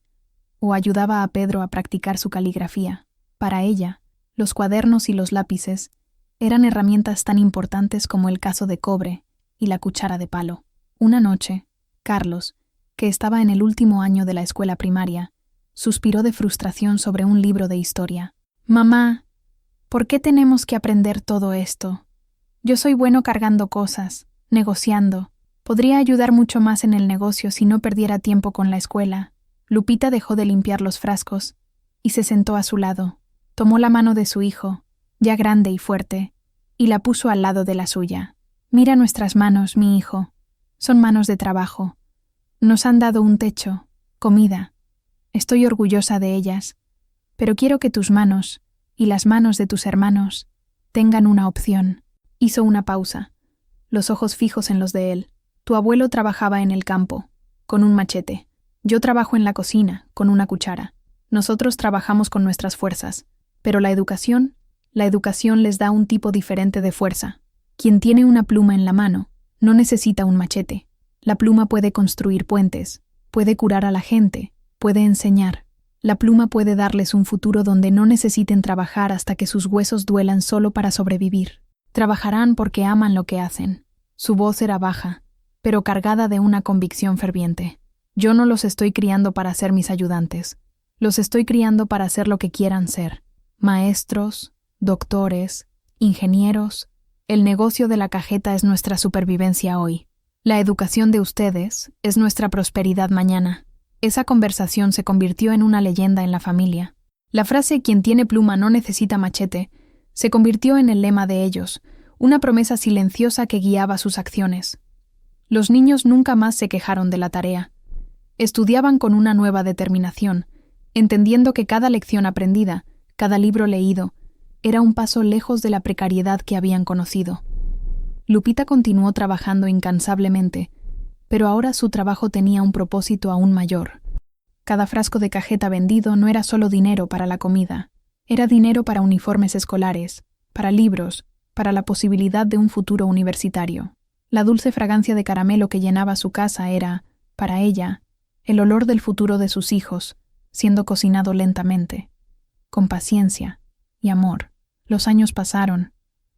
o ayudaba a Pedro a practicar su caligrafía. Para ella, los cuadernos y los lápices eran herramientas tan importantes como el cazo de cobre y la cuchara de palo. Una noche, Carlos, que estaba en el último año de la escuela primaria, suspiró de frustración sobre un libro de historia. «Mamá, ¿por qué tenemos que aprender todo esto? Yo soy bueno cargando cosas, negociando. Podría ayudar mucho más en el negocio si no perdiera tiempo con la escuela». Lupita dejó de limpiar los frascos y se sentó a su lado. Tomó la mano de su hijo, ya grande y fuerte, y la puso al lado de la suya. «Mira nuestras manos, mi hijo. Son manos de trabajo. Nos han dado un techo, comida. Estoy orgullosa de ellas, pero quiero que tus manos y las manos de tus hermanos tengan una opción». Hizo una pausa, los ojos fijos en los de él. «Tu abuelo trabajaba en el campo, con un machete. Yo trabajo en la cocina, con una cuchara. Nosotros trabajamos con nuestras fuerzas, pero la educación les da un tipo diferente de fuerza. Quien tiene una pluma en la mano no necesita un machete. La pluma puede construir puentes, puede curar a la gente, puede enseñar. La pluma puede darles un futuro donde no necesiten trabajar hasta que sus huesos duelan solo para sobrevivir. Trabajarán porque aman lo que hacen». Su voz era baja, pero cargada de una convicción ferviente. «Yo no los estoy criando para ser mis ayudantes. Los estoy criando para ser lo que quieran ser. Maestros, doctores, ingenieros. El negocio de la cajeta es nuestra supervivencia hoy. La educación de ustedes es nuestra prosperidad mañana». Esa conversación se convirtió en una leyenda en la familia. La frase «quien tiene pluma no necesita machete» se convirtió en el lema de ellos, una promesa silenciosa que guiaba sus acciones. Los niños nunca más se quejaron de la tarea. Estudiaban con una nueva determinación, entendiendo que cada lección aprendida, cada libro leído, era un paso lejos de la precariedad que habían conocido. Lupita continuó trabajando incansablemente, pero ahora su trabajo tenía un propósito aún mayor. Cada frasco de cajeta vendido no era solo dinero para la comida, era dinero para uniformes escolares, para libros, para la posibilidad de un futuro universitario. La dulce fragancia de caramelo que llenaba su casa era, para ella, el olor del futuro de sus hijos, siendo cocinado lentamente, con paciencia y amor. Los años pasaron,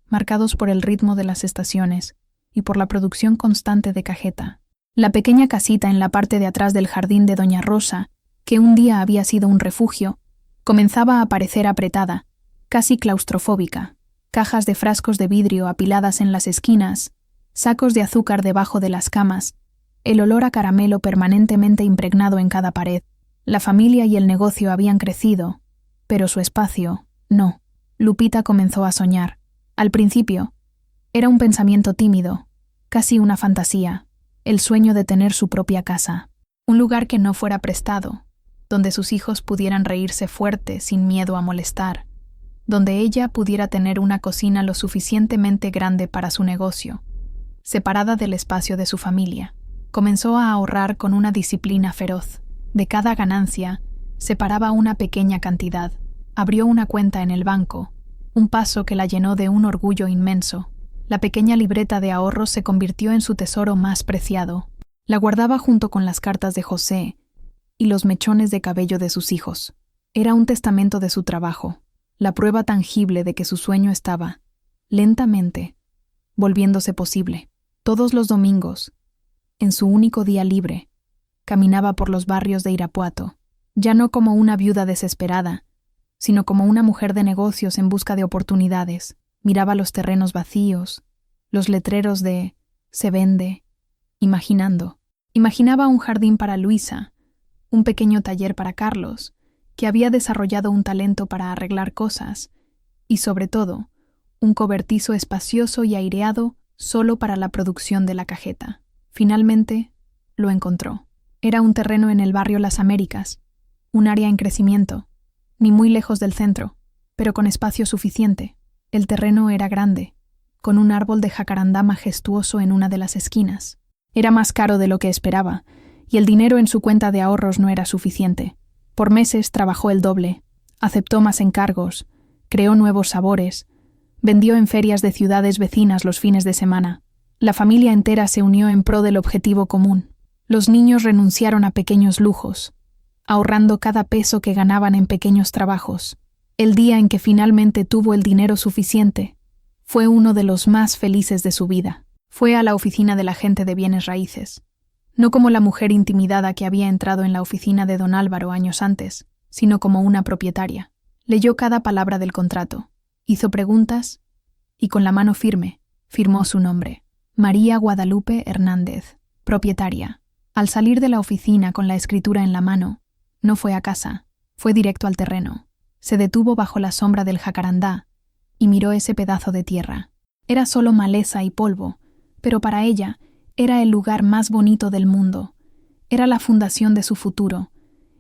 marcados por el ritmo de las estaciones y por la producción constante de cajeta. La pequeña casita en la parte de atrás del jardín de Doña Rosa, que un día había sido un refugio, comenzaba a parecer apretada, casi claustrofóbica. Cajas de frascos de vidrio apiladas en las esquinas, sacos de azúcar debajo de las camas, el olor a caramelo permanentemente impregnado en cada pared. La familia y el negocio habían crecido, pero su espacio, no. Lupita comenzó a soñar. Al principio, era un pensamiento tímido, casi una fantasía, el sueño de tener su propia casa, un lugar que no fuera prestado, donde sus hijos pudieran reírse fuerte sin miedo a molestar, donde ella pudiera tener una cocina lo suficientemente grande para su negocio, separada del espacio de su familia. Comenzó a ahorrar con una disciplina feroz. De cada ganancia, separaba una pequeña cantidad. Abrió una cuenta en el banco, un paso que la llenó de un orgullo inmenso. La pequeña libreta de ahorros se convirtió en su tesoro más preciado. La guardaba junto con las cartas de José y los mechones de cabello de sus hijos. Era un testamento de su trabajo, la prueba tangible de que su sueño estaba, lentamente, volviéndose posible. Todos los domingos, en su único día libre, caminaba por los barrios de Irapuato, ya no como una viuda desesperada, sino como una mujer de negocios en busca de oportunidades. Miraba los terrenos vacíos, los letreros de «se vende», imaginando. Imaginaba un jardín para Luisa, un pequeño taller para Carlos, que había desarrollado un talento para arreglar cosas, y sobre todo, un cobertizo espacioso y aireado solo para la producción de la cajeta. Finalmente, lo encontró. Era un terreno en el barrio Las Américas, un área en crecimiento, ni muy lejos del centro, pero con espacio suficiente. El terreno era grande, con un árbol de jacarandá majestuoso en una de las esquinas. Era más caro de lo que esperaba, y el dinero en su cuenta de ahorros no era suficiente. Por meses trabajó el doble, aceptó más encargos, creó nuevos sabores, vendió en ferias de ciudades vecinas los fines de semana. La familia entera se unió en pro del objetivo común. Los niños renunciaron a pequeños lujos, ahorrando cada peso que ganaban en pequeños trabajos. El día en que finalmente tuvo el dinero suficiente, fue uno de los más felices de su vida. Fue a la oficina del agente de bienes raíces. No como la mujer intimidada que había entrado en la oficina de don Álvaro años antes, sino como una propietaria. Leyó cada palabra del contrato, hizo preguntas y con la mano firme firmó su nombre. María Guadalupe Hernández, propietaria. Al salir de la oficina con la escritura en la mano, no fue a casa, fue directo al terreno. Se detuvo bajo la sombra del jacarandá y miró ese pedazo de tierra. Era solo maleza y polvo, pero para ella era el lugar más bonito del mundo. Era la fundación de su futuro.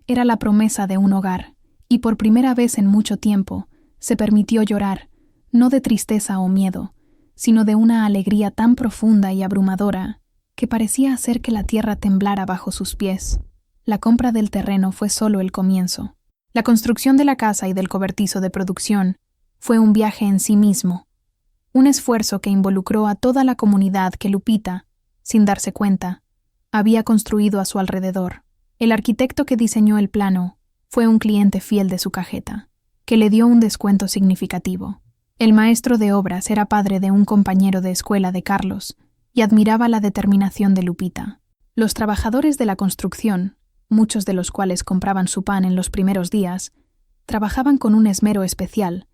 Era la promesa de un hogar. Y por primera vez en mucho tiempo, se permitió llorar, no de tristeza o miedo, sino de una alegría tan profunda y abrumadora que parecía hacer que la tierra temblara bajo sus pies. La compra del terreno fue solo el comienzo. La construcción de la casa y del cobertizo de producción fue un viaje en sí mismo, un esfuerzo que involucró a toda la comunidad que Lupita, sin darse cuenta, había construido a su alrededor. El arquitecto que diseñó el plano fue un cliente fiel de su cajeta, que le dio un descuento significativo. El maestro de obras era padre de un compañero de escuela de Carlos y admiraba la determinación de Lupita. Los trabajadores de la construcción, muchos de los cuales compraban su pan en los primeros días, trabajaban con un esmero especial,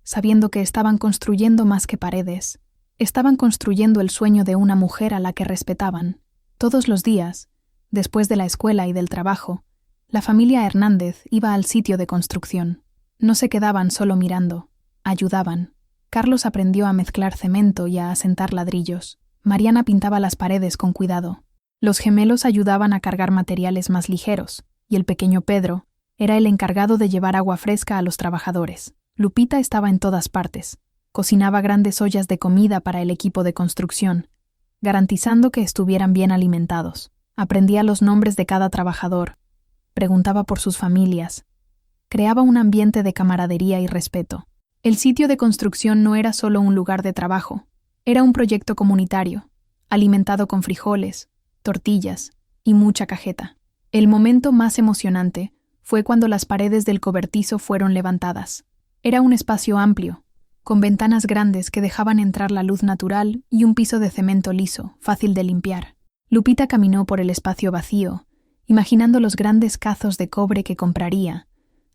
sabiendo que estaban construyendo más que paredes. Estaban construyendo el sueño de una mujer a la que respetaban. Todos los días, después de la escuela y del trabajo, la familia Hernández iba al sitio de construcción. No se quedaban solo mirando, ayudaban. Carlos aprendió a mezclar cemento y a asentar ladrillos. Mariana pintaba las paredes con cuidado. Los gemelos ayudaban a cargar materiales más ligeros, y el pequeño Pedro era el encargado de llevar agua fresca a los trabajadores. Lupita estaba en todas partes. Cocinaba grandes ollas de comida para el equipo de construcción, garantizando que estuvieran bien alimentados. Aprendía los nombres de cada trabajador, preguntaba por sus familias, creaba un ambiente de camaradería y respeto. El sitio de construcción no era solo un lugar de trabajo, era un proyecto comunitario, alimentado con frijoles, tortillas y mucha cajeta. El momento más emocionante fue cuando las paredes del cobertizo fueron levantadas. Era un espacio amplio, con ventanas grandes que dejaban entrar la luz natural y un piso de cemento liso, fácil de limpiar. Lupita caminó por el espacio vacío, imaginando los grandes cazos de cobre que compraría,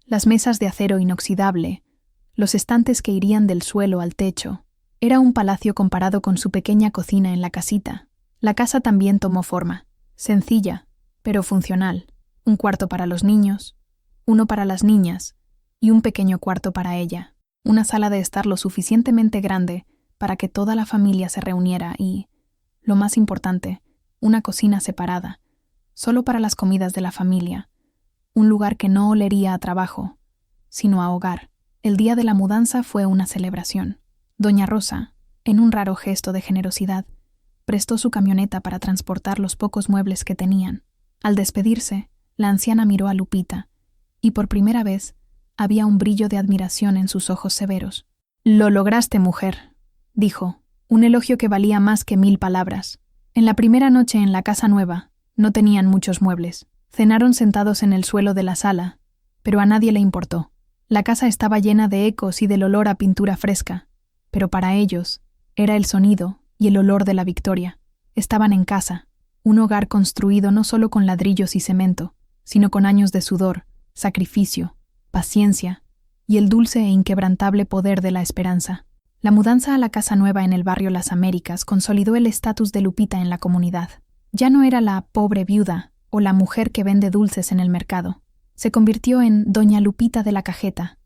las mesas de acero inoxidable, los estantes que irían del suelo al techo. Era un palacio comparado con su pequeña cocina en la casita. La casa también tomó forma, sencilla, pero funcional. Un cuarto para los niños, uno para las niñas y un pequeño cuarto para ella. Una sala de estar lo suficientemente grande para que toda la familia se reuniera y, lo más importante, una cocina separada, solo para las comidas de la familia. Un lugar que no olería a trabajo, sino a hogar. El día de la mudanza fue una celebración. Doña Rosa, en un raro gesto de generosidad, prestó su camioneta para transportar los pocos muebles que tenían. Al despedirse, la anciana miró a Lupita, y por primera vez había un brillo de admiración en sus ojos severos. «Lo lograste, mujer», dijo, un elogio que valía más que 1000 palabras. En la primera noche en la casa nueva, no tenían muchos muebles. Cenaron sentados en el suelo de la sala, pero a nadie le importó. La casa estaba llena de ecos y del olor a pintura fresca, pero para ellos era el sonido y el olor de la victoria. Estaban en casa, un hogar construido no solo con ladrillos y cemento, sino con años de sudor, sacrificio, paciencia y el dulce e inquebrantable poder de la esperanza. La mudanza a la casa nueva en el barrio Las Américas consolidó el estatus de Lupita en la comunidad. Ya no era la pobre viuda o la mujer que vende dulces en el mercado. Se convirtió en Doña Lupita de la Cajeta,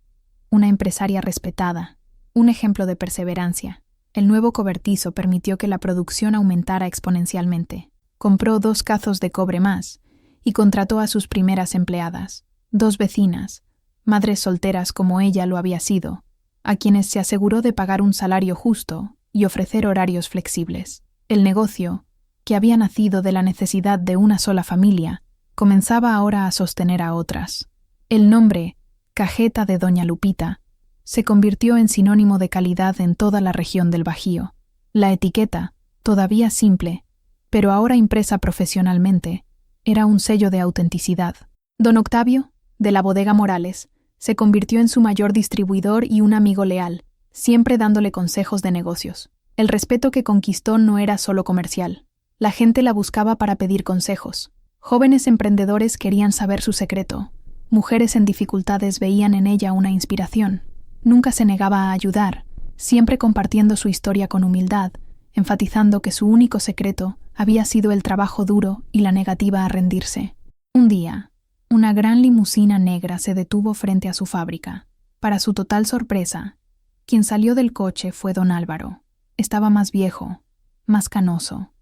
una empresaria respetada, un ejemplo de perseverancia. El nuevo cobertizo permitió que la producción aumentara exponencialmente. Compró 2 cazos de cobre más y contrató a sus primeras empleadas, 2 vecinas, madres solteras como ella lo había sido, a quienes se aseguró de pagar un salario justo y ofrecer horarios flexibles. El negocio, que había nacido de la necesidad de una sola familia, comenzaba ahora a sostener a otras. El nombre, Cajeta de Doña Lupita, se convirtió en sinónimo de calidad en toda la región del Bajío. La etiqueta, todavía simple, pero ahora impresa profesionalmente, era un sello de autenticidad. Don Octavio, de la bodega Morales, se convirtió en su mayor distribuidor y un amigo leal, siempre dándole consejos de negocios. El respeto que conquistó no era solo comercial. La gente la buscaba para pedir consejos. Jóvenes emprendedores querían saber su secreto. Mujeres en dificultades veían en ella una inspiración. Nunca se negaba a ayudar, siempre compartiendo su historia con humildad, enfatizando que su único secreto había sido el trabajo duro y la negativa a rendirse. Un día, una gran limusina negra se detuvo frente a su fábrica. Para su total sorpresa, quien salió del coche fue don Álvaro. Estaba más viejo, más canoso,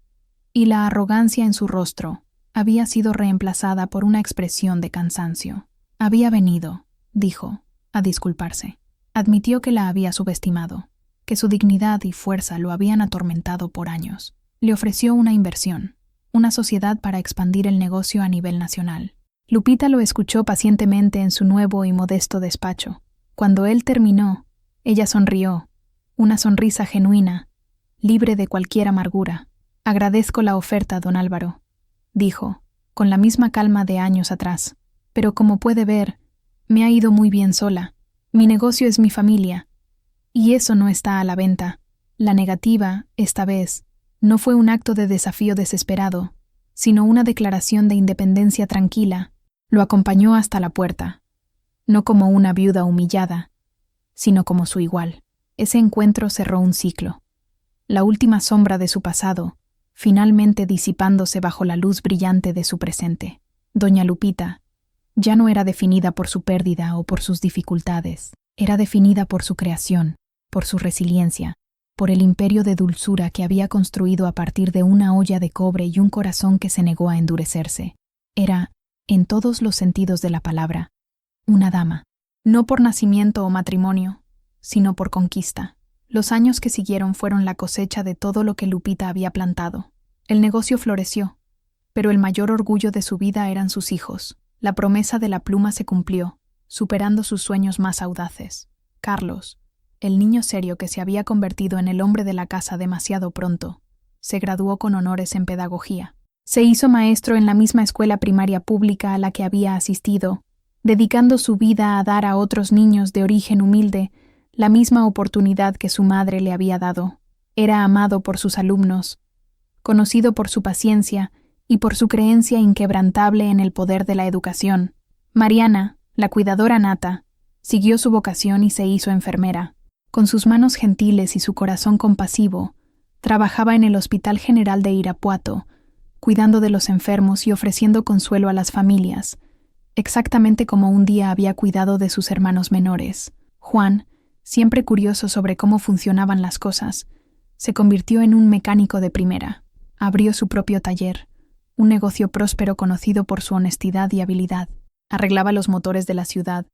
y la arrogancia en su rostro había sido reemplazada por una expresión de cansancio. Había venido, dijo, a disculparse. Admitió que la había subestimado, que su dignidad y fuerza lo habían atormentado por años. Le ofreció una inversión, una sociedad para expandir el negocio a nivel nacional. Lupita lo escuchó pacientemente en su nuevo y modesto despacho. Cuando él terminó, ella sonrió, una sonrisa genuina, libre de cualquier amargura. «Agradezco la oferta, don Álvaro», dijo, con la misma calma de años atrás. «Pero como puede ver, me ha ido muy bien sola. Mi negocio es mi familia, y eso no está a la venta». La negativa, esta vez, no fue un acto de desafío desesperado, sino una declaración de independencia tranquila. Lo acompañó hasta la puerta, no como una viuda humillada, sino como su igual. Ese encuentro cerró un ciclo. La última sombra de su pasado, finalmente disipándose bajo la luz brillante de su presente. Doña Lupita ya no era definida por su pérdida o por sus dificultades, era definida por su creación, por su resiliencia, por el imperio de dulzura que había construido a partir de una olla de cobre y un corazón que se negó a endurecerse. Era, en todos los sentidos de la palabra, una dama, no por nacimiento o matrimonio, sino por conquista. Los años que siguieron fueron la cosecha de todo lo que Lupita había plantado. El negocio floreció, pero el mayor orgullo de su vida eran sus hijos. La promesa de la pluma se cumplió, superando sus sueños más audaces. Carlos, el niño serio que se había convertido en el hombre de la casa demasiado pronto, se graduó con honores en pedagogía. Se hizo maestro en la misma escuela primaria pública a la que había asistido, dedicando su vida a dar a otros niños de origen humilde la misma oportunidad que su madre le había dado. Era amado por sus alumnos, conocido por su paciencia y por su creencia inquebrantable en el poder de la educación. Mariana, la cuidadora nata, siguió su vocación y se hizo enfermera. Con sus manos gentiles y su corazón compasivo, trabajaba en el Hospital General de Irapuato, cuidando de los enfermos y ofreciendo consuelo a las familias, exactamente como un día había cuidado de sus hermanos menores. Juan, siempre curioso sobre cómo funcionaban las cosas, se convirtió en un mecánico de primera. Abrió su propio taller, un negocio próspero conocido por su honestidad y habilidad. Arreglaba los motores de la ciudad,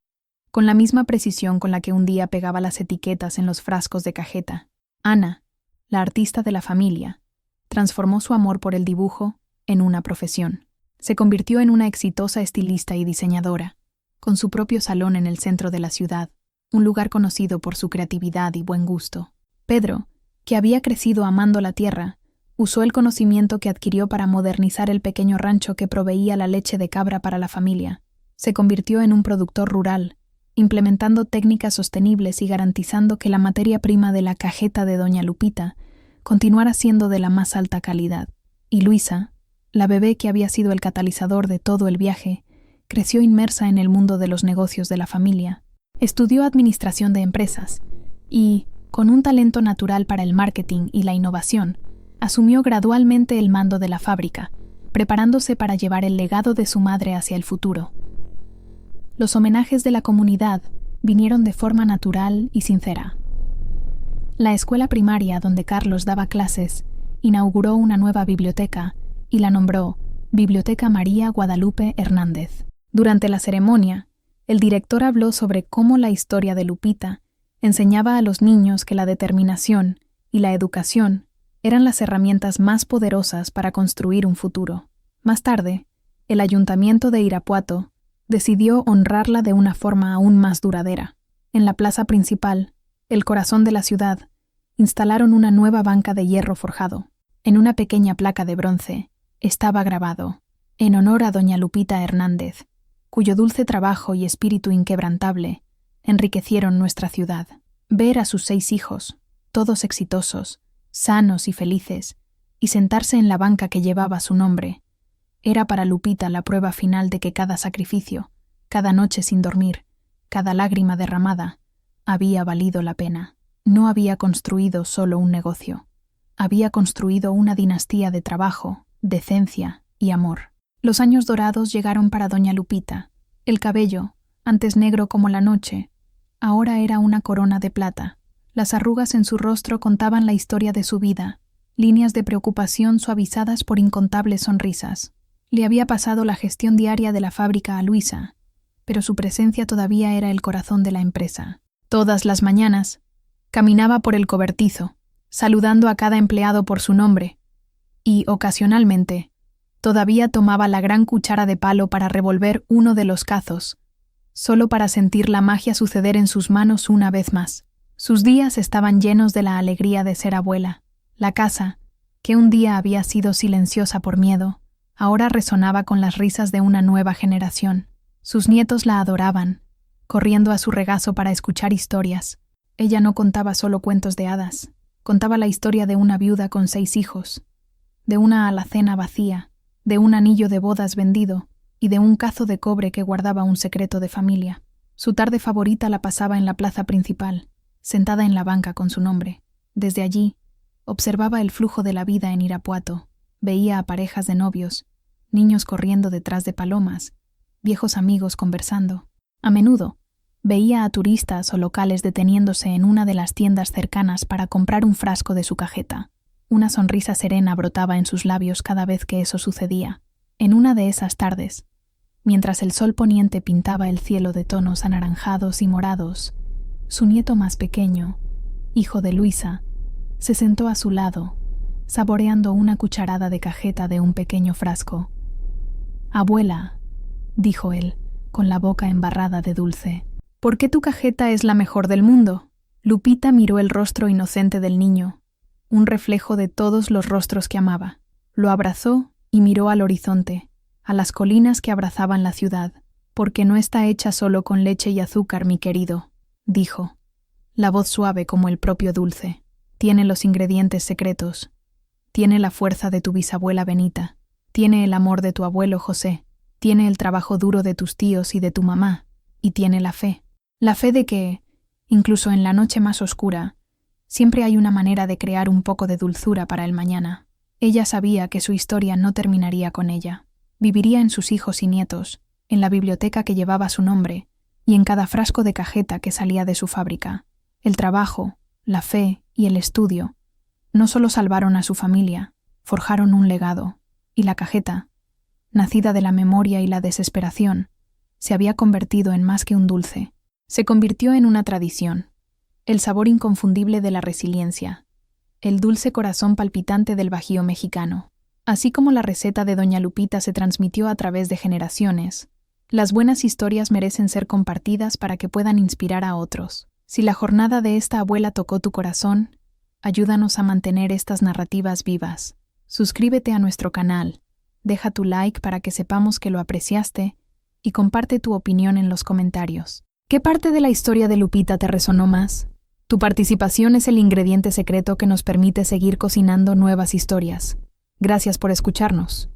con la misma precisión con la que un día pegaba las etiquetas en los frascos de cajeta. Ana, la artista de la familia, transformó su amor por el dibujo en una profesión. Se convirtió en una exitosa estilista y diseñadora, con su propio salón en el centro de la ciudad, un lugar conocido por su creatividad y buen gusto. Pedro, que había crecido amando la tierra, usó el conocimiento que adquirió para modernizar el pequeño rancho que proveía la leche de cabra para la familia. Se convirtió en un productor rural, implementando técnicas sostenibles y garantizando que la materia prima de la cajeta de Doña Lupita continuara siendo de la más alta calidad. Y Luisa, la bebé que había sido el catalizador de todo el viaje, creció inmersa en el mundo de los negocios de la familia. Estudió administración de empresas y, con un talento natural para el marketing y la innovación, asumió gradualmente el mando de la fábrica, preparándose para llevar el legado de su madre hacia el futuro. Los homenajes de la comunidad vinieron de forma natural y sincera. La escuela primaria donde Carlos daba clases inauguró una nueva biblioteca y la nombró Biblioteca María Guadalupe Hernández. Durante la ceremonia, el director habló sobre cómo la historia de Lupita enseñaba a los niños que la determinación y la educación eran las herramientas más poderosas para construir un futuro. Más tarde, el Ayuntamiento de Irapuato decidió honrarla de una forma aún más duradera. En la plaza principal, el corazón de la ciudad, instalaron una nueva banca de hierro forjado. En una pequeña placa de bronce estaba grabado: en honor a doña Lupita Hernández, cuyo dulce trabajo y espíritu inquebrantable enriquecieron nuestra ciudad. Ver a sus 6 hijos, todos exitosos, sanos y felices, y sentarse en la banca que llevaba su nombre, era para Lupita la prueba final de que cada sacrificio, cada noche sin dormir, cada lágrima derramada, había valido la pena. No había construido solo un negocio, había construido una dinastía de trabajo, decencia y amor. Los años dorados llegaron para doña Lupita. El cabello, antes negro como la noche, ahora era una corona de plata. Las arrugas en su rostro contaban la historia de su vida, líneas de preocupación suavizadas por incontables sonrisas. Le había pasado la gestión diaria de la fábrica a Luisa, pero su presencia todavía era el corazón de la empresa. Todas las mañanas, caminaba por el cobertizo, saludando a cada empleado por su nombre, y, ocasionalmente, todavía tomaba la gran cuchara de palo para revolver uno de los cazos, solo para sentir la magia suceder en sus manos una vez más. Sus días estaban llenos de la alegría de ser abuela. La casa, que un día había sido silenciosa por miedo, ahora resonaba con las risas de una nueva generación. Sus nietos la adoraban, corriendo a su regazo para escuchar historias. Ella no contaba solo cuentos de hadas, contaba la historia de una viuda con 6 hijos, de una alacena vacía, de un anillo de bodas vendido y de un cazo de cobre que guardaba un secreto de familia. Su tarde favorita la pasaba en la plaza principal, sentada en la banca con su nombre. Desde allí, observaba el flujo de la vida en Irapuato, veía a parejas de novios, niños corriendo detrás de palomas, viejos amigos conversando. A menudo, veía a turistas o locales deteniéndose en una de las tiendas cercanas para comprar un frasco de su cajeta. Una sonrisa serena brotaba en sus labios cada vez que eso sucedía. En una de esas tardes, mientras el sol poniente pintaba el cielo de tonos anaranjados y morados, su nieto más pequeño, hijo de Luisa, se sentó a su lado, saboreando una cucharada de cajeta de un pequeño frasco. «Abuela», dijo él, con la boca embarrada de dulce, «¿por qué tu cajeta es la mejor del mundo?» Lupita miró el rostro inocente del niño, un reflejo de todos los rostros que amaba. Lo abrazó y miró al horizonte, a las colinas que abrazaban la ciudad. «Porque no está hecha solo con leche y azúcar, mi querido», dijo, la voz suave como el propio dulce. «Tiene los ingredientes secretos. Tiene la fuerza de tu bisabuela Benita. Tiene el amor de tu abuelo José. Tiene el trabajo duro de tus tíos y de tu mamá. Y tiene la fe. La fe de que, incluso en la noche más oscura, siempre hay una manera de crear un poco de dulzura para el mañana». Ella sabía que su historia no terminaría con ella. Viviría en sus hijos y nietos, en la biblioteca que llevaba su nombre y en cada frasco de cajeta que salía de su fábrica. El trabajo, la fe y el estudio no solo salvaron a su familia, forjaron un legado, y la cajeta, nacida de la memoria y la desesperación, se había convertido en más que un dulce. Se convirtió en una tradición, el sabor inconfundible de la resiliencia, el dulce corazón palpitante del Bajío mexicano. Así como la receta de doña Lupita se transmitió a través de generaciones, las buenas historias merecen ser compartidas para que puedan inspirar a otros. Si la jornada de esta abuela tocó tu corazón, ayúdanos a mantener estas narrativas vivas. Suscríbete a nuestro canal, deja tu like para que sepamos que lo apreciaste y comparte tu opinión en los comentarios. ¿Qué parte de la historia de Lupita te resonó más? Tu participación es el ingrediente secreto que nos permite seguir cocinando nuevas historias. Gracias por escucharnos.